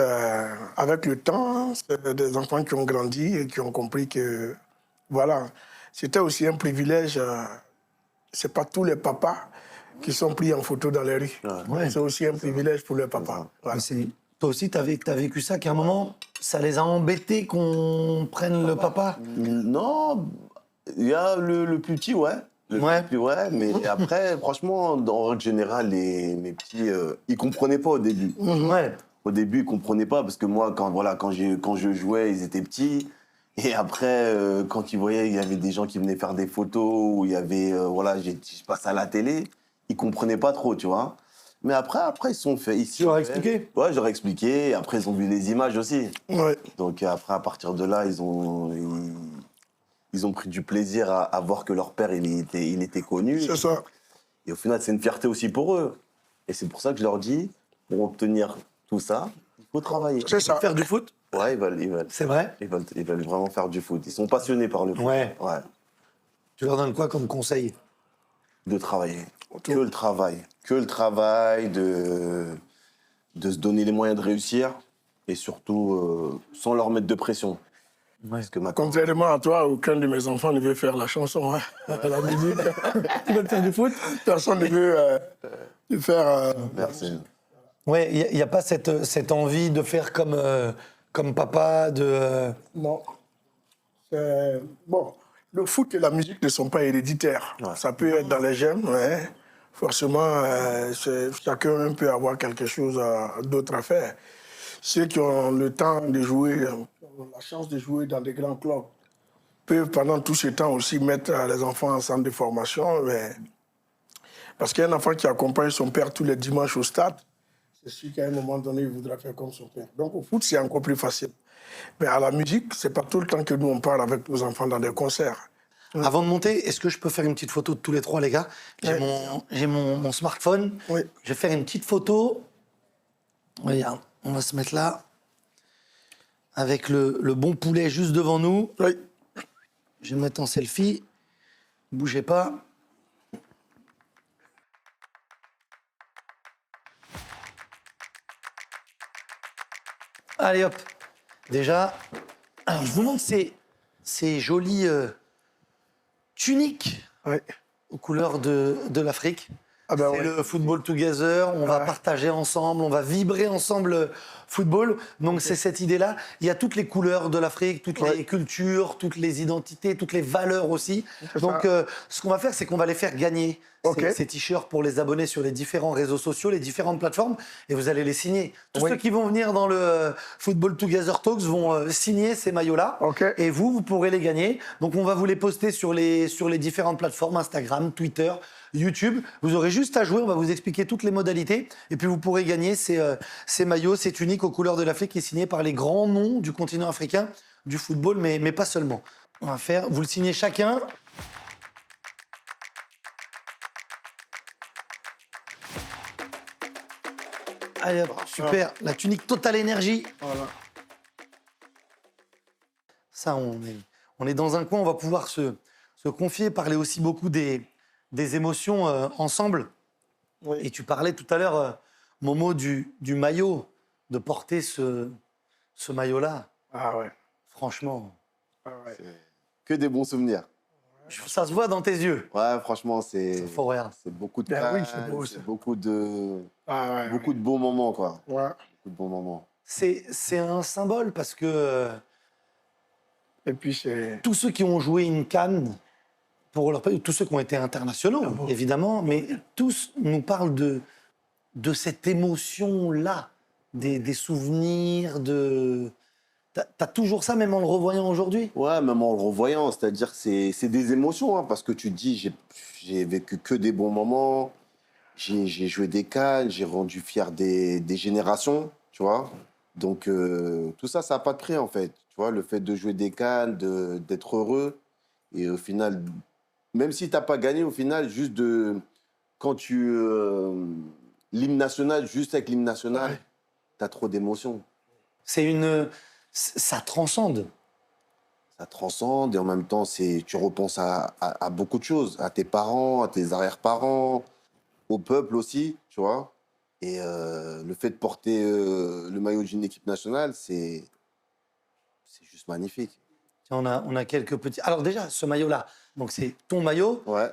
avec le temps, c'est des enfants qui ont grandi et qui ont compris que, voilà, c'était aussi un privilège. C'est pas tous les papas qui sont pris en photo dans les rues. Ouais. C'est aussi un privilège pour les papas. Voilà. Toi aussi, t'as vécu ça, qu'à un moment, ça les a embêtés qu'on prenne le papa? Non, il y a le plus petit, ouais. Ouais. Plus, ouais, mais après, franchement, en règle générale, mes petits, ils comprenaient pas au début. Ouais. Au début, ils comprenaient pas parce que moi, quand je jouais, ils étaient petits. Et après, quand ils voyaient, il y avait des gens qui venaient faire des photos, ou il y avait, je passe à la télé, ils comprenaient pas trop, tu vois. Mais après, ils se sont fait. Tu leur as expliqué? Ouais, j'aurais expliqué. Après, ils ont vu les images aussi. Ouais. Donc après, à partir de là, ils ont pris du plaisir à voir que leur père, il était connu. C'est ça. Et au final, c'est une fierté aussi pour eux. Et c'est pour ça que je leur dis, pour obtenir tout ça, il faut travailler. C'est ça. Faire du foot? Ouais, ils veulent. C'est vrai? Ils veulent vraiment faire du foot. Ils sont passionnés par le foot. Ouais. Ouais. Tu leur donnes quoi comme conseil? De travailler. Que le travail. Que le travail, de se donner les moyens de réussir. Et surtout, sans leur mettre de pression. Ouais. Parce que maintenant, Contrairement à toi, aucun de mes enfants ne veut faire la chanson, hein, la musique. Tu veux faire du foot? Personne ne veut faire... merci. Ouais, il n'y a pas cette envie de faire comme papa, Non. Bon, le foot et la musique ne sont pas héréditaires. Ouais. Ça peut être dans les gènes, ouais. Forcément, chacun peut avoir quelque chose d'autre à faire. Ceux qui ont le temps de jouer, ont la chance de jouer dans des grands clubs, peuvent pendant tout ce temps aussi mettre les enfants en centre de formation. Mais... Parce qu'un enfant qui accompagne son père tous les dimanches au stade, c'est sûr qu'à un moment donné, il voudra faire comme son père. Donc au foot, c'est encore plus facile. Mais à la musique, c'est pas tout le temps que nous, on part avec nos enfants dans des concerts. Avant de monter, est-ce que je peux faire une petite photo de tous les trois, les gars? J'ai mon smartphone. Oui. Je vais faire une petite photo. Regarde, on va se mettre là. Avec le bon poulet juste devant nous. Oui. Je vais me mettre en selfie. Bougez pas. Allez hop. Déjà, alors je vous montre ces jolies tuniques Oui. aux couleurs de l'Afrique. Ah ben C'est ouais. le football together, on va partager ensemble, on va vibrer ensemble football. Donc c'est cette idée-là. Il y a toutes les couleurs de l'Afrique, toutes les cultures, toutes les identités, toutes les valeurs aussi. C'est Donc ça. ce qu'on va faire, c'est qu'on va les faire gagner, Ok. ces t-shirts pour les abonnés sur les différents réseaux sociaux, les différentes plateformes, et vous allez les signer. Tous Oui. ceux qui vont venir dans le Football Together Talks vont signer ces maillots-là. Ok. Et vous pourrez les gagner. Donc on va vous les poster sur les différentes plateformes, Instagram, Twitter, YouTube. Vous aurez juste à jouer, on va vous expliquer toutes les modalités. Et puis vous pourrez gagner ces maillots, ces tuniques aux couleurs de l'Afrique qui est signé par les grands noms du continent africain, du football, mais pas seulement. On va faire, vous le signez chacun. Allez hop, super. La tunique Total Énergie. Voilà. Ça, on est dans un coin, on va pouvoir se confier, parler aussi beaucoup des émotions ensemble. Oui. Et tu parlais tout à l'heure, Momo, du maillot, de porter ce maillot-là. Ah ouais. Franchement, Ah ouais. Que des bons souvenirs. ça se voit dans tes yeux. Ouais, franchement, c'est Faut rien. beaucoup de Ben oui, calme, c'est beau, ça. c'est beaucoup de Ah ouais. de bons moments, quoi. Ouais. Beaucoup de bons moments. C'est un symbole parce que Et puis c'est. tous ceux qui ont joué une CAN, pour leur pays, tous ceux qui ont été internationaux, évidemment, mais tous nous parlent de cette émotion-là, des souvenirs, de... T'as toujours ça, même en le revoyant aujourd'hui? Ouais, même en le revoyant, c'est-à-dire que c'est des émotions, hein, parce que tu te dis, j'ai vécu que des bons moments, j'ai joué des cannes, j'ai rendu fier des générations, tu vois. Donc, tout ça, ça n'a pas de prix, en fait. Tu vois, le fait de jouer des cannes, d'être heureux, et au final, même si tu n'as pas gagné, au final, juste de... Quand tu... l'hymne national, juste avec l'hymne national, tu as trop d'émotions. Ça transcende. Ça transcende et en même temps, tu repenses à beaucoup de choses, à tes parents, à tes arrière-parents, au peuple aussi, tu vois. Et le fait de porter le maillot d'une équipe nationale, c'est juste magnifique. Tiens, on a quelques petits... Alors déjà, ce maillot-là, donc c'est ton maillot. Ouais,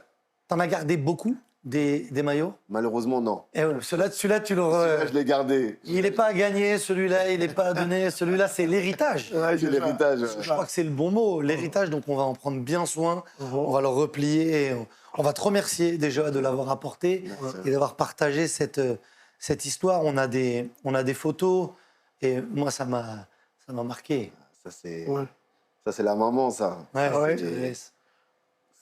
T'en as gardé beaucoup, des maillots? malheureusement, non. Et ouais, celui-là, tu le... Celui-là, je l'ai gardé. Il n'est pas gagné, celui-là, il n'est pas donné. Celui-là, c'est l'héritage. Ouais, C'est ça. l'héritage. Je crois que c'est le bon mot, l'héritage. Donc, on va en prendre bien soin. On va le replier. Et on va te remercier déjà de l'avoir apporté et d'avoir partagé cette histoire. On a des photos. Et moi, ça m'a marqué. Ça, c'est Ouais. ça, c'est la maman, ça. Ouais, ouais. je te laisse.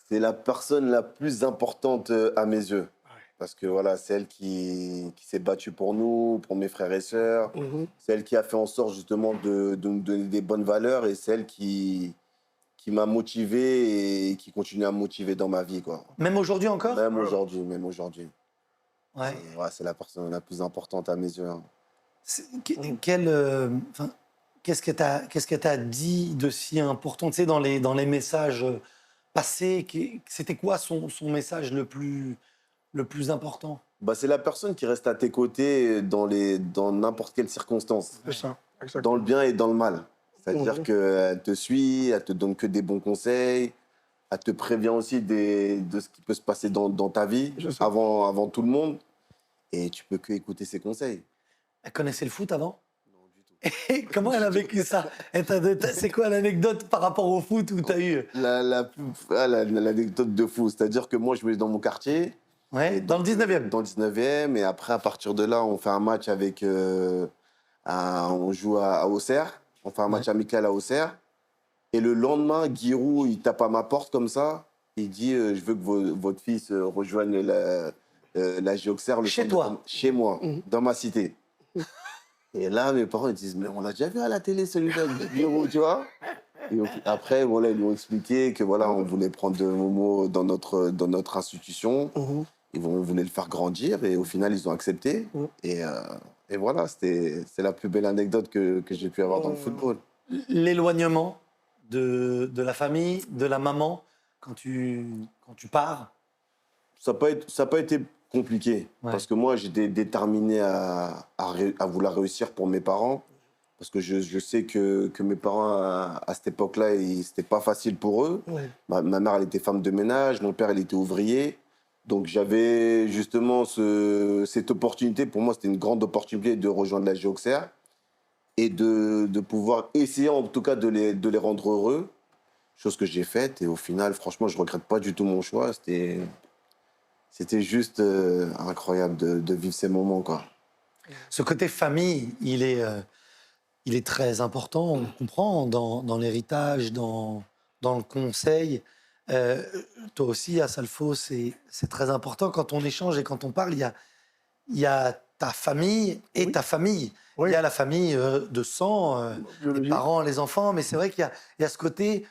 C'est la personne la plus importante à mes yeux. Parce que voilà, c'est elle qui s'est battue pour nous, pour mes frères et sœurs. Mhm. C'est elle qui a fait en sorte justement de nous donner des bonnes valeurs et c'est elle qui m'a motivé et qui continue à me motiver dans ma vie, quoi. Même aujourd'hui encore? Même aujourd'hui, même aujourd'hui. Ouais. Ouais, c'est la personne la plus importante à mes yeux, hein. Qu'est-ce que t'as dit de si important, tu sais, dans les messages passés? C'était quoi son message le plus important? Bah, c'est la personne qui reste à tes côtés dans n'importe quelle circonstance, C'est ça. dans Exactement. le bien et dans le mal. C'est-à-dire Mhm. qu'elle te suit, elle te donne que des bons conseils, elle te prévient aussi de ce qui peut se passer dans ta vie Je sais. avant tout le monde. Et tu peux que écouter ses conseils. Elle connaissait le foot avant? Non, du tout. Et comment elle a vécu ça? C'est quoi l'anecdote par rapport au foot où tu as eu? L'anecdote de fou, c'est-à-dire que moi, je me mets dans mon quartier, Ouais, dans le 19e. dans le 19e, et après, à partir de là, on fait un match avec... on joue à Auxerre, on fait un match amical à Auxerre, et le lendemain, Giroud, il tape à ma porte comme ça, il dit je veux que votre fils rejoigne la Auxerre. Chez toi? Chez moi, dans ma cité. Et là, mes parents ils disent mais on l'a déjà vu à la télé celui-là, Giroud, tu vois. Après, voilà, ils m'ont expliqué que voilà, on voulait prendre Momo dans notre institution. On voulait le faire grandir et au final, ils ont accepté. Et voilà, c'est la plus belle anecdote que j'ai pu avoir dans le football. L'éloignement de la famille, de la maman, quand tu pars. Ça n'a pas été compliqué parce que moi, j'étais déterminé à vouloir réussir pour mes parents. Parce que je sais que mes parents, à cette époque-là, c'était pas facile pour eux. Ma mère, elle était femme de ménage, mon père, il était ouvrier. Donc, j'avais justement cette opportunité. Pour moi, c'était une grande opportunité de rejoindre la Auxerre et de pouvoir essayer, en tout cas, de les rendre heureux. Chose que j'ai faite. Et au final, franchement, je regrette pas du tout mon choix. C'était juste incroyable de vivre ces moments, quoi. Ce côté famille, il est très important, on le comprend, dans l'héritage, dans le conseil. Toi aussi, à Salfo, c'est très important. Quand on échange et quand on parle, il y a ta famille et ta famille. Il y a la famille de sang, les parents, les enfants, mais c'est vrai qu'il y a ce côté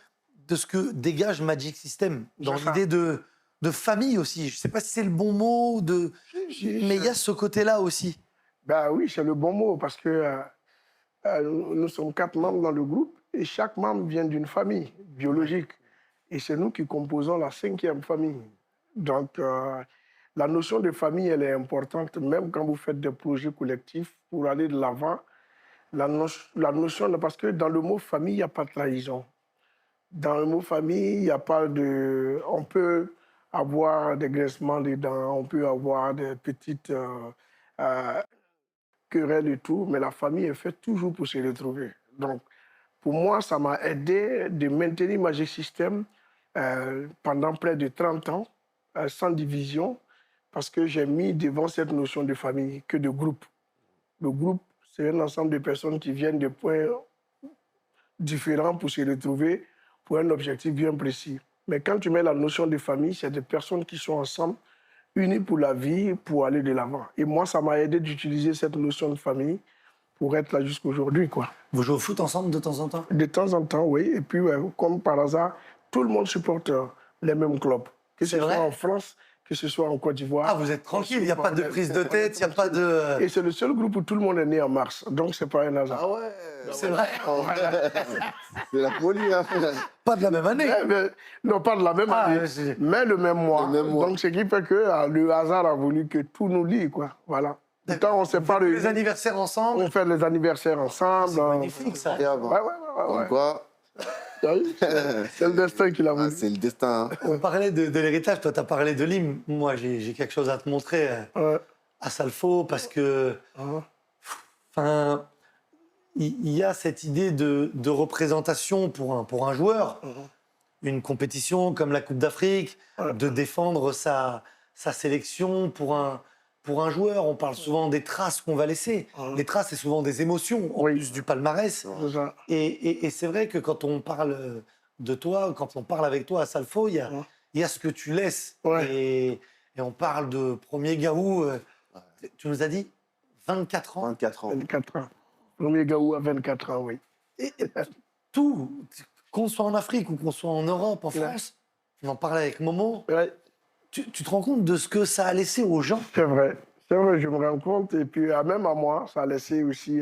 de ce que dégage Magic System, dans l'idée de famille aussi. Je ne sais pas si c'est le bon mot, mais il y a ce côté-là aussi. Ben oui, c'est le bon mot, parce que nous sommes 4 membres dans le groupe et chaque membre vient d'une famille biologique. Et c'est nous qui composons la 5e famille. Donc, la notion de famille, elle est importante, même quand vous faites des projets collectifs pour aller de l'avant. La notion, parce que dans le mot famille, il n'y a pas de trahison. Dans le mot famille, il n'y a pas de... On peut avoir des graissements des dents, on peut avoir des petites querelles et tout, mais la famille est faite toujours pour se retrouver. Donc, pour moi, ça m'a aidé de maintenir Magic System pendant près de 30 ans, sans division, parce que j'ai mis devant cette notion de famille que de groupe. Le groupe, c'est un ensemble de personnes qui viennent de points différents pour se retrouver pour un objectif bien précis. Mais quand tu mets la notion de famille, c'est des personnes qui sont ensemble, unies pour la vie, pour aller de l'avant. Et moi, ça m'a aidé d'utiliser cette notion de famille pour être là jusqu'aujourd'hui, quoi. Vous jouez au foot ensemble de temps en temps? De temps en temps, oui. Et puis, comme par hasard, tout le monde supporte les mêmes clubs. Que ce soit en France, que ce soit en Côte d'Ivoire. Ah, vous êtes tranquille, il n'y a pas de prise de tête, il n'y a pas de... Et c'est le seul groupe où tout le monde est né en mars. Donc, c'est pas un hasard. Ah ouais. C'est vrai. C'est la folie, hein. Pas de la même année. Non, pas de la même année, mais le même mois. Le même mois. Donc, ce qui fait que le hasard a voulu que tout nous lie, quoi. Voilà. Pourtant, on ne sait pas... Les anniversaires ensemble. On fait les anniversaires ensemble. C'est magnifique, ça. Ouais. Quoi c'est le destin qui l'a voulu. C'est le destin. Hein. On parlait de l'héritage, toi, tu as parlé de l'hymne. Moi, j'ai quelque chose à te montrer à Salfo, parce que... Enfin, il y a cette idée de représentation pour un joueur. Une compétition comme la Coupe d'Afrique, de défendre sa sélection pour un joueur. On parle souvent des traces qu'on va laisser. Les traces, c'est souvent des émotions, en plus du palmarès. Et c'est vrai que quand on parle de toi, quand on parle avec toi à Salfo, il y a ce que tu laisses. Et on parle de premier Gaou, tu nous as dit 24 ans. 24 ans. 24 ans. Premier Gaou à 24 ans, oui. Et tout, qu'on soit en Afrique ou qu'on soit en Europe, en France, on en parlait avec Momo. Tu te rends compte de ce que ça a laissé aux gens? C'est vrai, je me rends compte. Et puis, même à moi, ça a laissé aussi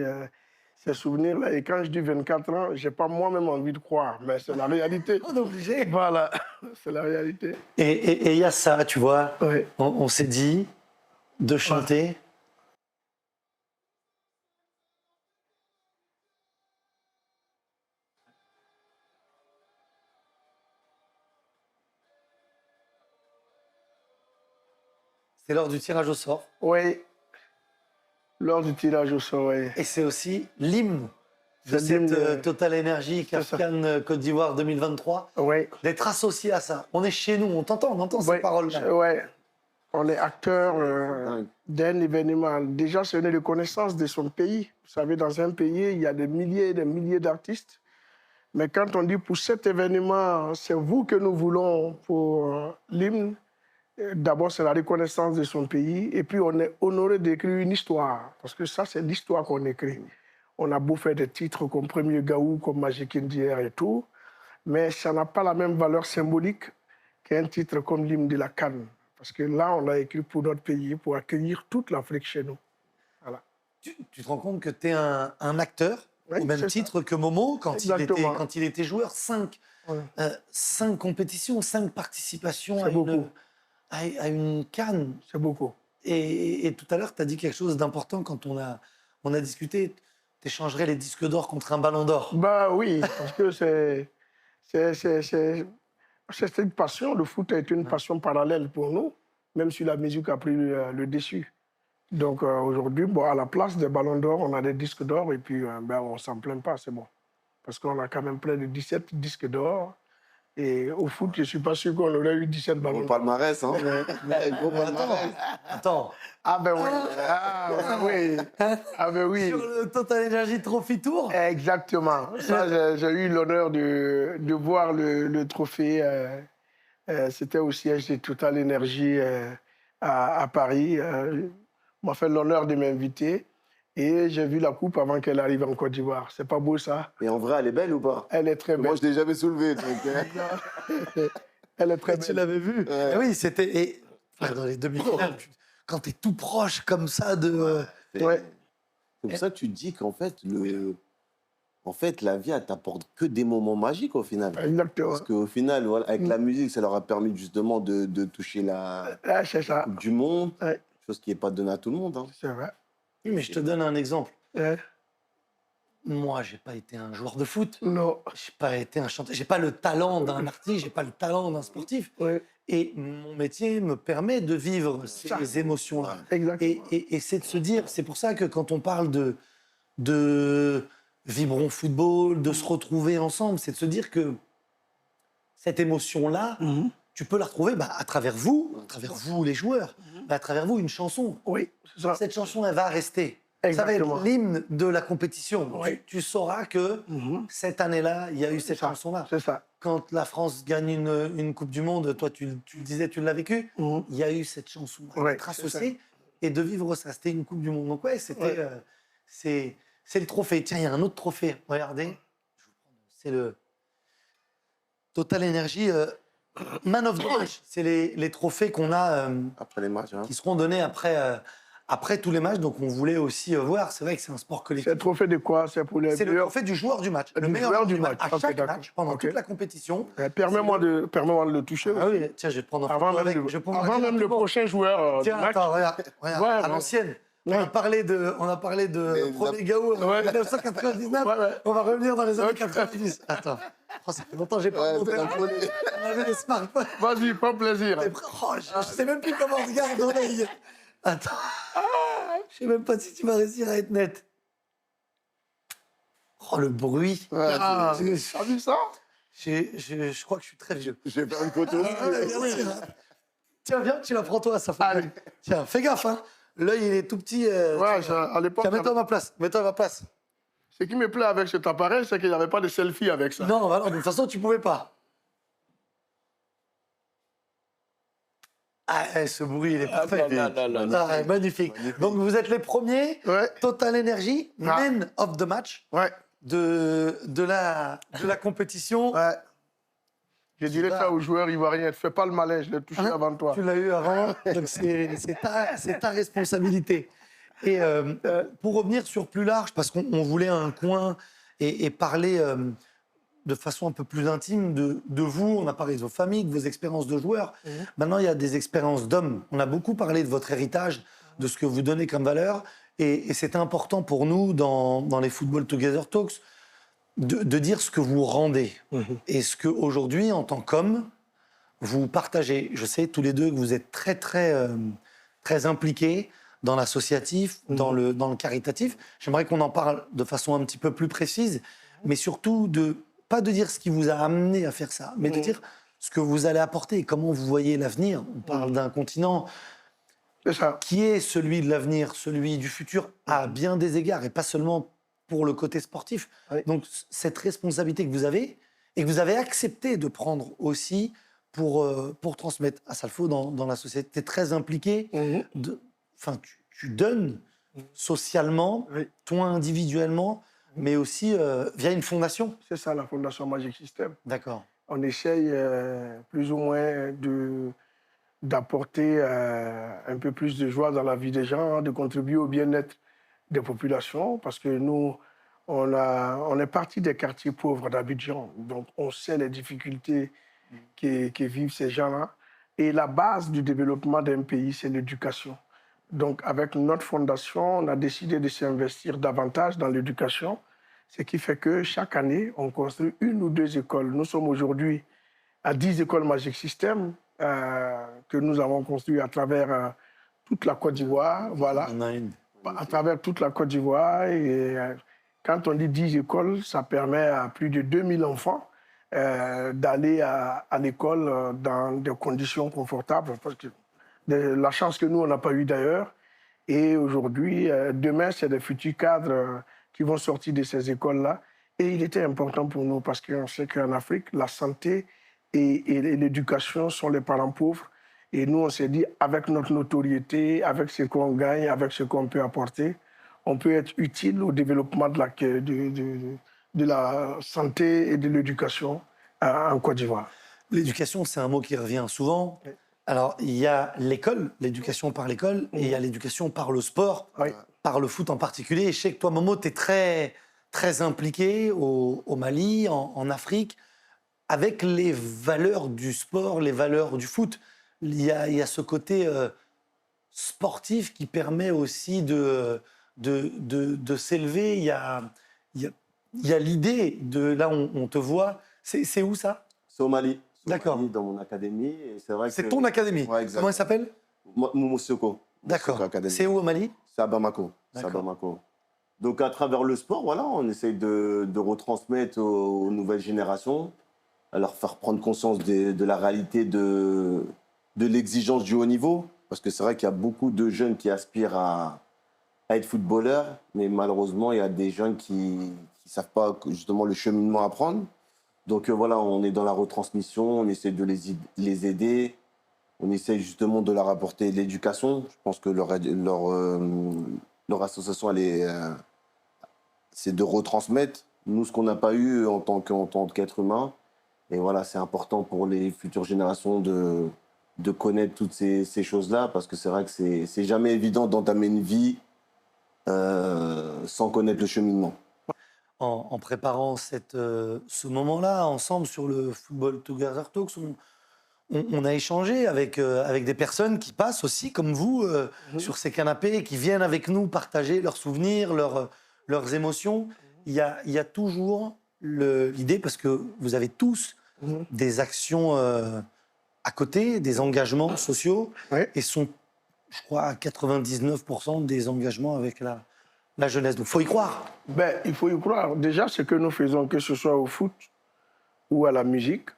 ces souvenirs-là. Et quand je dis 24 ans, je n'ai pas moi-même envie de croire, mais c'est la réalité. On est obligé. Voilà, c'est la réalité. Et il y a ça, tu vois. On s'est dit de chanter. C'est lors du tirage au sort. Oui, lors du tirage au sort, oui. Et c'est aussi l'hymne de cette Total Energy Kafkan Côte d'Ivoire 2023. Oui. D'être associé à ça. On est chez nous, on t'entend, on entend ces paroles-là. Oui, on est acteur d'un événement. Déjà, c'est une reconnaissance de son pays. Vous savez, dans un pays, il y a des milliers et des milliers d'artistes. Mais quand on dit pour cet événement, c'est vous que nous voulons pour l'hymne, d'abord, c'est la reconnaissance de son pays. Et puis, on est honoré d'écrire une histoire. Parce que ça, c'est l'histoire qu'on écrit. On a beau faire des titres comme Premier Gaou, comme Magic Indier et tout. mais ça n'a pas la même valeur symbolique qu'un titre comme l'hymne de la CAN. Parce que là, on l'a écrit pour notre pays, pour accueillir toute l'Afrique chez nous. Voilà. Tu te rends compte que tu es un acteur, Oui, au même c'est titre que Momo, quand Exactement. il était joueur. 5 compétitions, 5 participations C'est beaucoup. à une CAN. C'est beaucoup. Et tout à l'heure, tu as dit quelque chose d'important quand on a discuté. Tu échangerais les disques d'or contre un ballon d'or. Bah oui, parce que c'est une passion. Le foot est une passion parallèle pour nous, même si la musique a pris le dessus. Donc aujourd'hui, bon, à la place des ballons d'or, on a des disques d'or et puis ben, on ne s'en plaint pas, c'est bon. Parce qu'on a quand même près de 17 disques d'or. Et au foot, je ne suis pas sûr qu'on aurait eu 17 ballons Bon d'or. palmarès, hein. Gros palmarès. Attends. Ah ben oui. Ah ben oui. Ah ben oui. Sur le Total Energy Trophy Tour. Exactement. Ça, j'ai eu l'honneur de voir le trophée. C'était au siège de Total Energy à Paris. On m'a fait l'honneur de m'inviter. Et j'ai vu la coupe avant qu'elle arrive en Côte d'Ivoire. C'est pas beau, ça? Et en vrai, elle est belle ou pas? Elle est très belle. Moi, je l'ai jamais soulevée. Donc, Elle est très Tu belle. l'avais vu. Ouais. Oui, c'était. Et dans les demi-finales, quand tu es tout proche comme ça de. Ouais. C'est pour ça que tu te dis qu'en fait, la vie, elle t'apporte que des moments magiques au final. Exactement. Parce qu'au final, voilà, avec la musique, ça leur a permis justement de toucher la Ah, c'est ça. Coupe du Monde, Ouais. chose qui n'est pas donnée à tout le monde. Hein. C'est vrai. Oui, mais je te donne un exemple. Ouais. Moi, j'ai pas été un joueur de foot. Non. J'ai pas été un chanteur. J'ai pas le talent d'un artiste. J'ai pas le talent d'un sportif. Ouais. Et mon métier me permet de vivre ces émotions-là. Exactement. Et c'est de se dire, c'est pour ça que quand on parle de Vibrons Football, de se retrouver ensemble, c'est de se dire que cette émotion-là, tu peux la retrouver à travers vous les joueurs, à travers vous une chanson. Oui, c'est ça. Cette chanson, elle va rester. Ça va Exactement. être l'hymne de la compétition. Oui. Tu sauras que cette année-là, il y a eu cette ça. chanson-là. C'est ça. Quand la France gagne une Coupe du Monde, toi, tu le disais, tu l'as vécu, il y a eu cette chanson Ouais, d'être c'est associée et de vivre ça. C'était une Coupe du Monde. Donc, ouais, c'était. C'est le trophée. Tiens, il y a un autre trophée. Regardez. Je vous prends, c'est le Total Energy Man of the Match. C'est les trophées qu'on a Après les matchs. Hein. qui seront donnés après tous les matchs. Donc, on voulait aussi voir. C'est vrai que c'est un sport collectif. C'est le trophée de quoi? C'est pour les C'est le meilleurs. trophée du joueur du match. Du Le meilleur joueur joueur du du match. match. À Ok, chaque d'accord. match, pendant Ok. toute la compétition. Permets-moi de le toucher. Ah oui, tiens, je vais te prendre en photo Avant même, avec. le, Je vais pouvoir avant dire même un le peu. prochain joueur Tiens, du match. attends, regarde, Ouais, à ouais. l'ancienne. On Ouais. a parlé de premier Gao en Ouais. 1999. Ouais, ouais. On va revenir dans les années Ok. 90. Attends. Oh, ça fait longtemps que j'ai pas Ouais, monté. c'est un poney. On avait les smartphones. Vas-y, prends plaisir. Oh, je sais même plus comment on regarde dans l'œil. Attends. Je sais même pas si tu vas réussir à être net. Oh, le bruit. Ouais, Ah, Je- t'as vu ça? Je crois que je suis très vieux. je vais faire une photo. Tiens, viens, tu la prends toi, ça fait. Allez. Tiens, fais gaffe, hein. L'œil, il est tout petit. Ouais, tiens, à l'époque, tiens, mets-toi à ma place. Mets-toi à ma place. ce qui me plaît avec cet appareil, c'est qu'il n'y avait pas de selfie avec ça. Non, bah non, de toute façon, tu pouvais pas. Ah, ce bruit, il est parfait. Ah, magnifique. Donc, vous êtes les premiers, Ouais, Total Energy, Ah. Man of the Match ouais, de la compétition. ouais. Je dirais va. ça aux joueurs ivoiriens. Ne fais pas le malin, je l'ai touché Hein? avant toi. Tu l'as eu avant, donc c'est ta responsabilité. Et pour revenir sur plus large, parce qu'on voulait un coin et parler de façon un peu plus intime de vous, on a parlé de vos familles, de vos expériences de joueurs. Maintenant, il y a des expériences d'hommes. On a beaucoup parlé de votre héritage, de ce que vous donnez comme valeur. Et c'était important pour nous, dans les Football Together Talks, de dire ce que vous rendez. Et ce qu'aujourd'hui, en tant qu'homme, vous partagez. Je sais tous les deux que vous êtes très, très, très impliqués dans l'associatif, dans le caritatif. J'aimerais qu'on en parle de façon un petit peu plus précise, mais surtout pas de dire ce qui vous a amené à faire ça, mais de dire ce que vous allez apporter, comment vous voyez l'avenir. On parle d'un continent C'est ça. qui est celui de l'avenir, celui du futur, à bien des égards, et pas seulement pour le côté sportif. Oui. Donc, cette responsabilité que vous avez, et que vous avez accepté de prendre aussi pour transmettre à Salfo dans la société. Tu es très impliqué, tu donnes socialement, Oui. toi individuellement, mais aussi via une fondation. C'est ça la Fondation Magic System. D'accord. On essaye plus ou moins d'apporter un peu plus de joie dans la vie des gens, de contribuer au bien-être des populations, parce que nous, on est parti des quartiers pauvres d'Abidjan, donc on sait les difficultés que vivent ces gens-là. Et la base du développement d'un pays, c'est l'éducation. Donc avec notre fondation, on a décidé de s'investir davantage dans l'éducation, ce qui fait que chaque année, on construit 1 ou 2 écoles. Nous sommes aujourd'hui à 10 écoles Magic System que nous avons construites à travers toute la Côte d'Ivoire. Voilà. On a une. À travers toute la Côte d'Ivoire. Et quand on dit 10 écoles, ça permet à plus de 2000 enfants d'aller à l'école dans des conditions confortables. Parce que la chance que nous, on n'a pas eu d'ailleurs. Et aujourd'hui, demain, c'est des futurs cadres qui vont sortir de ces écoles-là. Et il était important pour nous parce qu'on sait qu'en Afrique, la santé et l'éducation sont les parents pauvres. Et nous, on s'est dit, avec notre notoriété, avec ce qu'on gagne, avec ce qu'on peut apporter, on peut être utile au développement de la santé et de l'éducation en Côte d'Ivoire. L'éducation, c'est un mot qui revient souvent. Alors, il y a l'école, l'éducation par l'école, et il y a l'éducation par le sport, Oui. par le foot en particulier. Et je sais que toi, Momo, tu es très, très impliqué au Mali, en Afrique, avec les valeurs du sport, les valeurs du foot. Il y a ce côté sportif qui permet aussi de s'élever. Il y a l'idée de... Là, on te voit. C'est où ça? C'est au Mali. D'accord. Mali, dans mon académie. Et c'est vrai C'est que... ton académie. Ouais, exact. Comment elle s'appelle? Moumousoko. D'accord. C'est où au Mali? C'est à Bamako. C'est à D'accord. Bamako. Donc, à travers le sport, voilà, on essaye de retransmettre aux nouvelles générations, à leur faire prendre conscience de la réalité de l'exigence du haut niveau. Parce que c'est vrai qu'il y a beaucoup de jeunes qui aspirent à être footballeurs, mais malheureusement, il y a des jeunes qui ne savent pas justement le cheminement à prendre. Donc voilà, on est dans la retransmission, on essaie de les aider, on essaie justement de leur apporter l'éducation. Je pense que leur association, c'est de retransmettre, nous, ce qu'on n'a pas eu en tant qu'être humain. Et voilà, c'est important pour les futures générations de connaître toutes ces choses-là, parce que c'est vrai que c'est jamais évident d'entamer une vie sans connaître le cheminement. En préparant ce moment-là, ensemble, sur le Football Together Talks, on a échangé avec des personnes qui passent aussi, comme vous, sur ces canapés, qui viennent avec nous partager leurs souvenirs, leurs émotions. Il y a toujours l'idée, parce que vous avez tous des actions à côté, des engagements sociaux, et sont, je crois, à 99% des engagements avec la jeunesse. Donc, il faut y croire. Il faut y croire. Déjà, ce que nous faisons, que ce soit au foot ou à la musique,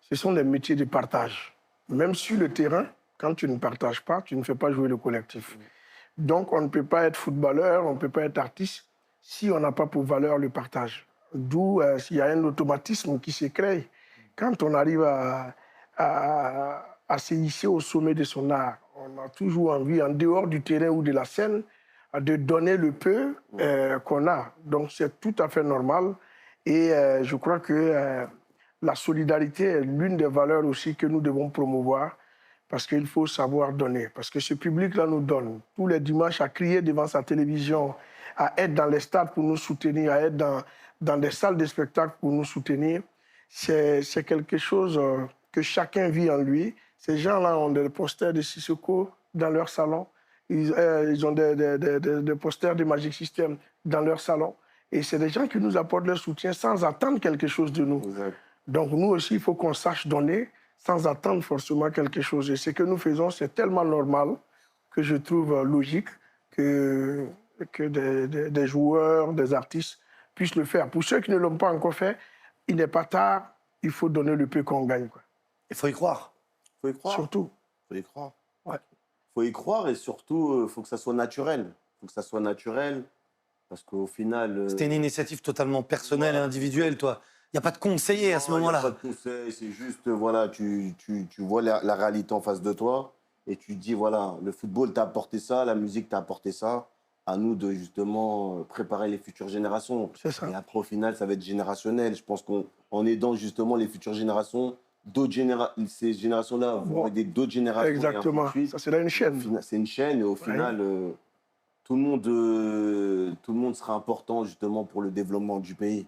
ce sont des métiers de partage. Même sur le terrain, quand tu ne partages pas, tu ne fais pas jouer le collectif. Donc, on ne peut pas être footballeur, on ne peut pas être artiste si on n'a pas pour valeur le partage. D'où il y a un automatisme qui se crée. Quand on arrive à se hisser au sommet de son art, on a toujours envie, en dehors du terrain ou de la scène, de donner le peu qu'on a. Donc, c'est tout à fait normal. Et je crois que la solidarité est l'une des valeurs aussi que nous devons promouvoir, parce qu'il faut savoir donner. Parce que ce public-là nous donne tous les dimanches à crier devant sa télévision, à être dans les stades pour nous soutenir, à être dans des salles de spectacle pour nous soutenir. C'est quelque chose que chacun vit en lui. Ces gens-là ont des posters de Sissoko dans leur salon. Ils ont des posters de Magic System dans leur salon. Et c'est des gens qui nous apportent leur soutien sans attendre quelque chose de nous. Exact. Donc nous aussi, il faut qu'on sache donner sans attendre forcément quelque chose. Et ce que nous faisons, c'est tellement normal que je trouve logique que des joueurs, des artistes puissent le faire. Pour ceux qui ne l'ont pas encore fait, il n'est pas tard, il faut donner le peu qu'on gagne, quoi. Il faut y croire. Il faut y croire. Surtout. Il faut y croire. Ouais. Faut y croire, et surtout, il faut que ça soit naturel. Il faut que ça soit naturel, parce qu'au final... C'était une initiative totalement personnelle et individuelle, toi. Il n'y a pas de conseiller à ce moment-là. Il n'y a pas de conseil, c'est juste, voilà, tu vois la réalité en face de toi, et tu te dis, voilà, le football t'a apporté ça, la musique t'a apporté ça, à nous de justement préparer les futures générations. C'est ça. Et après, au final, ça va être générationnel. Je pense qu'en aidant justement les futures générations, ces générations-là vont aider d'autres générations. Exactement. Et ainsi de suite. Ça, c'est là une chaîne. C'est une chaîne et au final, tout le monde sera important justement pour le développement du pays.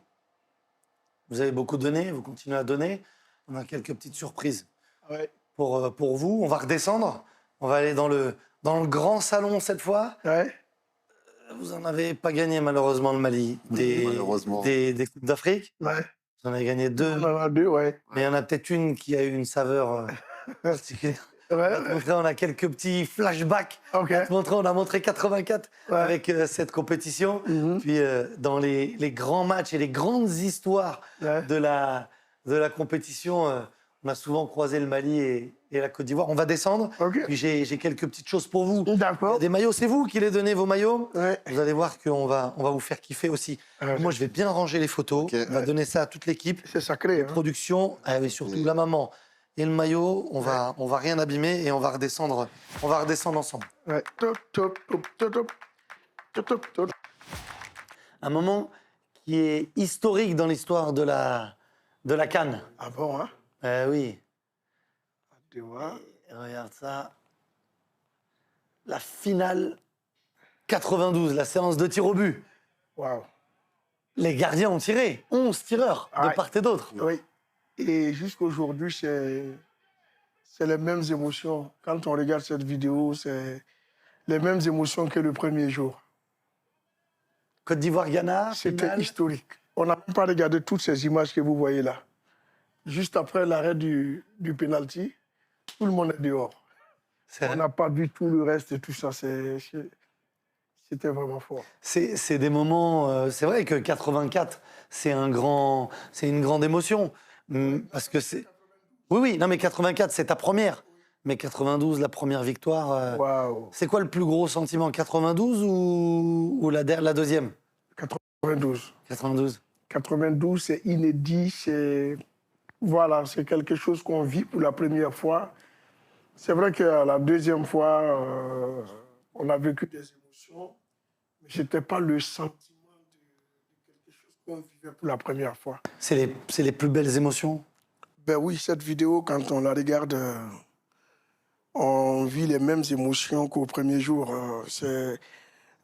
Vous avez beaucoup donné, vous continuez à donner. On a quelques petites surprises Ouais. pour vous. On va redescendre. On va aller dans le grand salon cette fois. Ouais. Vous n'en avez pas gagné malheureusement le Mali Malheureusement. des Coupes d'Afrique. Ouais. Vous en avez gagné 2. On en a 2, ouais. Mais il y en a peut-être une qui a eu une saveur particulière. On va te Ouais. montrer, on a quelques petits flashbacks. OK. On a montré 84 Ouais. avec cette compétition. Mhm. Puis dans les grands matchs et les grandes histoires Ouais. de la compétition, on a souvent croisé le Mali et la Côte d'Ivoire. On va descendre. OK. Puis j'ai quelques petites choses pour vous. Il y a D'accord. des maillots, c'est vous qui les donnez, vos maillots. Ouais. Vous allez voir qu'on va vous faire kiffer aussi. Ouais. Moi, je vais bien ranger les photos. Ok. On va donner ça à toute l'équipe. C'est sacré. Hein. Production, et surtout Ok. la maman et le maillot. On va rien abîmer et on va redescendre ensemble. Ouais. Top, top, top, top, top. Top, top, top. Un moment qui est historique dans l'histoire de la CAN. Ah bon, hein? Oui. Tu vois? Regarde ça. La finale 92, la séance de tir au but. Waouh. Les gardiens ont tiré. 11 tireurs de Ouais. part et d'autre. Oui. Et jusqu'aujourd'hui, c'est les mêmes émotions. Quand on regarde cette vidéo, c'est les mêmes émotions que le premier jour. Côte d'Ivoire-Ghana, C'était finale. historique. On n'a même pas regardé toutes ces images que vous voyez là. Juste après l'arrêt du penalty, tout le monde est dehors. C'est On n'a pas vu tout le reste et tout ça. C'était vraiment fort. C'est des moments. C'est vrai que 84, c'est une grande émotion. Parce que c'est. Oui, non, mais 84, c'est ta première. Mais 92, la première victoire. Waouh. C'est quoi le plus gros sentiment, 92 ou la deuxième? 92. 92. 92, c'est inédit. Voilà, c'est quelque chose qu'on vit pour la première fois. C'est vrai que la deuxième fois, on a vécu des émotions, mais ce n'était pas le sentiment de quelque chose qu'on vivait pour la première fois. C'est les plus belles émotions. Ben oui, cette vidéo, quand on la regarde, on vit les mêmes émotions qu'au premier jour.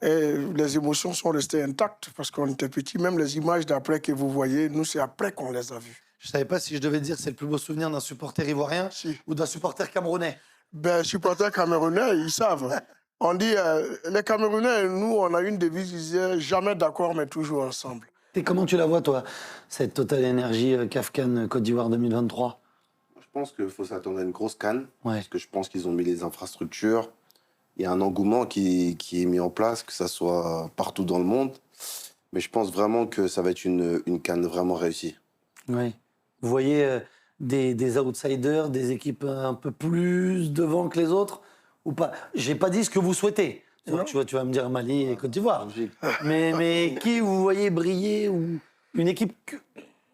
Et les émotions sont restées intactes parce qu'on était petits. Même les images d'après que vous voyez, nous, c'est après qu'on les a vues. Je ne savais pas si je devais dire c'est le plus beau souvenir d'un supporter ivoirien Si. ou d'un supporter camerounais. Ben, supporters camerounais, ils savent. On dit, les Camerounais, nous, on a une devise, ils disaient jamais d'accord, mais toujours ensemble. Et comment tu la vois, toi, cette Total Energy CAF-CAN Côte d'Ivoire 2023? Je pense qu'il faut s'attendre à une grosse canne. Ouais. Parce que je pense qu'ils ont mis les infrastructures. Il y a un engouement qui est mis en place, que ça soit partout dans le monde. Mais je pense vraiment que ça va être une canne vraiment réussie. Oui. Vous voyez des outsiders, des équipes un peu plus devant que les autres ou pas? J'ai pas dit ce que vous souhaitez. Non. Tu vas me dire Mali et Côte d'Ivoire. Logique. Mais qui vous voyez briller ou une équipe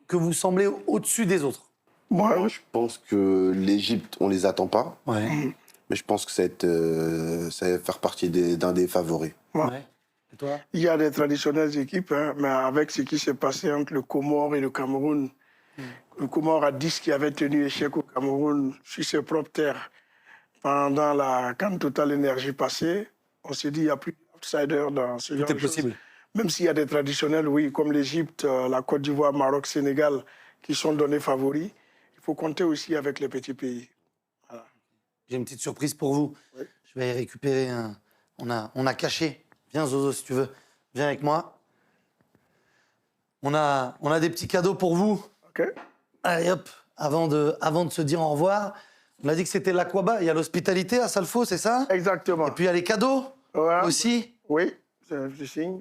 que vous semblez au-dessus des autres? Moi, Je pense que l'Égypte, on les attend pas. Ouais. Mais je pense que ça va faire partie d'un des favoris. Ouais. Et toi? il y a des traditionnelles équipes, hein, mais avec ce qui s'est passé entre le Comore et le Cameroun, le Comore a 10 qui avait tenu échec au Cameroun sur ses propres terres pendant la CAN Total Énergie passée. On s'est dit qu'il n'y a plus d'outsiders dans ce genre Tout est de choses. possible. Même s'il y a des traditionnels, oui, comme l'Égypte, la Côte d'Ivoire, Maroc, Sénégal, qui sont donnés favoris, il faut compter aussi avec les petits pays. J'ai une petite surprise pour vous. Oui. Je vais récupérer un. On a caché. Viens, Zozo, si tu veux. Viens avec moi. On a des petits cadeaux pour vous. OK? Allez, hop. Avant de se dire au revoir, on a dit que c'était l'Aquaba. Il y a l'hospitalité à Salfo, c'est ça? Exactement. Et puis il y a les cadeaux Voilà. aussi. Oui, je signe.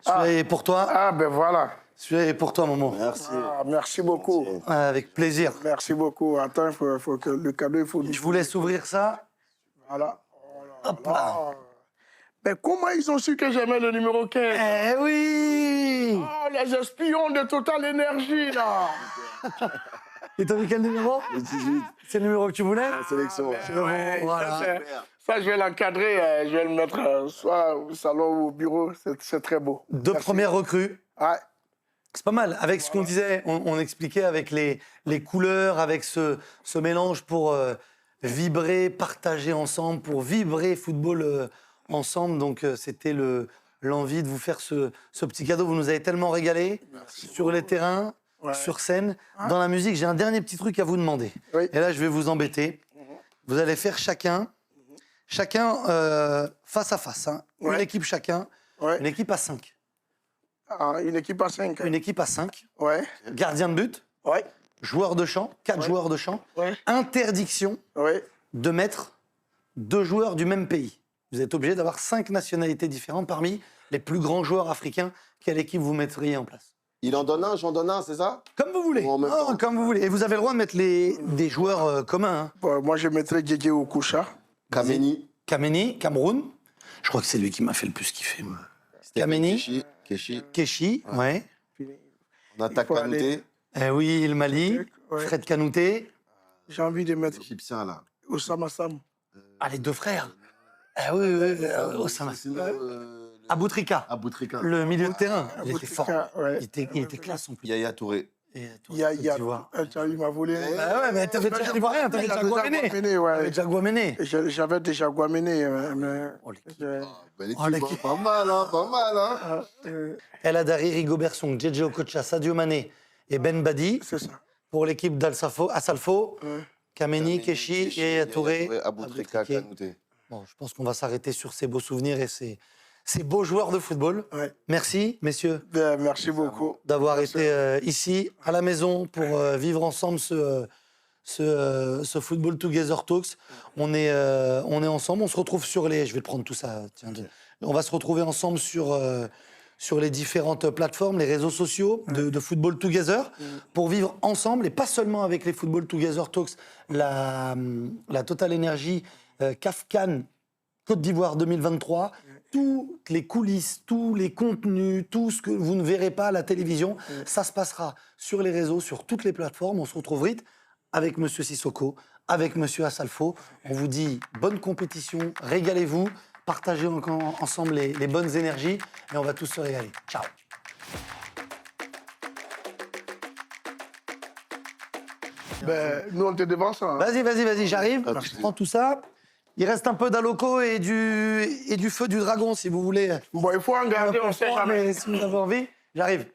Celui-là est pour toi. Ah, ben voilà. Celui-là est pour toi, Momo. Merci. Ah, merci beaucoup. Merci. Avec plaisir. Merci beaucoup. Attends, il faut que le cadeau, il faut... Je vous laisse ouvrir ça. Voilà. Oh là Hop là. là. Mais comment ils ont su que j'aimais le numéro 15? Eh oui! Oh, les espions de Total Énergie, là. Et t'as vu quel numéro? Le 18, C'est le numéro que tu voulais? la sélection. Ouais, Voilà. ça, Ça, je vais l'encadrer, je vais le mettre soit au salon ou au bureau. C'est très beau. 2 Merci. premières recrues. Ouais. C'est pas mal. Avec ce qu'on disait, on expliquait avec les couleurs, avec ce mélange pour vibrer, partager ensemble, pour vibrer football ensemble. Donc, c'était l'envie de vous faire ce petit cadeau. Vous nous avez tellement régalé sur les terrains, Ouais. sur scène. Dans la musique, j'ai un dernier petit truc à vous demander. Oui. Et là, je vais vous embêter. Vous allez faire chacun face à face. Hein. Ouais. Une équipe chacun, Ouais. une équipe à 5. Ah, une équipe à 5. Une équipe à 5. Ouais. Gardien de but, Ouais. joueur de champ, 4 Ouais. joueurs de champ. Ouais. Interdiction Ouais. de mettre 2 joueurs du même pays. Vous êtes obligé d'avoir 5 nationalités différentes parmi les plus grands joueurs africains. Quelle équipe vous mettriez en place? Il en donne un, j'en donne un, c'est ça? Comme vous voulez. Ou en même temps. Comme vous voulez. Et vous avez le droit de mettre des joueurs communs. Hein. Bon, moi, je mettrais Didier Okocha. Kameni. Kameni, Cameroun. Je crois que c'est lui qui m'a fait le plus kiffer. Moi. Kameni, Keshi. Keshi, ouais. On attaque Il faut aller- Kanouté. Eh oui, le Mali, Ouais. Fred Kanouté. J'ai envie de mettre Égyptien, là. Osama Sam. Ah, les 2 frères. Ah oui, Osama. Aboutrika, Aboutrika. le milieu de terrain. Il était fort. Ouais. Il était classe en plus. Yaya Touré. Et toi, Il y a, Côte d'Ivoire. il m'a volé. Bah ouais, mais t'avais déjà Ivoirien, t'avais déjà Guaméné. Guaméné, ouais. T'avais déjà Guaméné. J'avais déjà Guaméné, mais... Oh, l'équipe. Belle Oh, équipe, l'équipe. hein. Pas mal, hein, pas mal, hein. Ah, El Hadari, Rigobert Song, Djedje Okocha, Sadio Mané et Ben Badi. c'est ça. Pour l'équipe d'Assalfo, Ouais. Kameni, Keshi et Yaya Touré. Aboutrika, Aboutrika. Kanouté. Bon, je pense qu'on va s'arrêter sur ces beaux souvenirs et ces beaux joueurs de football. Ouais. Merci, messieurs, Ben, merci beaucoup. d'avoir Merci. été ici, à la maison, pour vivre ensemble ce Football Together Talks. On est ensemble, on se retrouve sur les... Je vais te prendre tout ça. Tiens, on va se retrouver ensemble sur les différentes plateformes, les réseaux sociaux de Football Together, pour vivre ensemble, et pas seulement avec les Football Together Talks, la Total Energy CAF CAN Côte d'Ivoire 2023, toutes les coulisses, tous les contenus, tout ce que vous ne verrez pas à la télévision, ça se passera sur les réseaux, sur toutes les plateformes. On se retrouve vite avec Monsieur Sissoko, avec Monsieur Assalfo. On vous dit bonne compétition, régalez-vous, partagez ensemble les bonnes énergies et on va tous se régaler. Ciao. Ben, nous, on te devance. Hein. Vas-y, j'arrive. Ah, Je prends tout ça. Il reste un peu d'Aloco et du feu du dragon, si vous voulez. Bon, il faut en garder, on sait jamais. Mais si vous avez envie, j'arrive.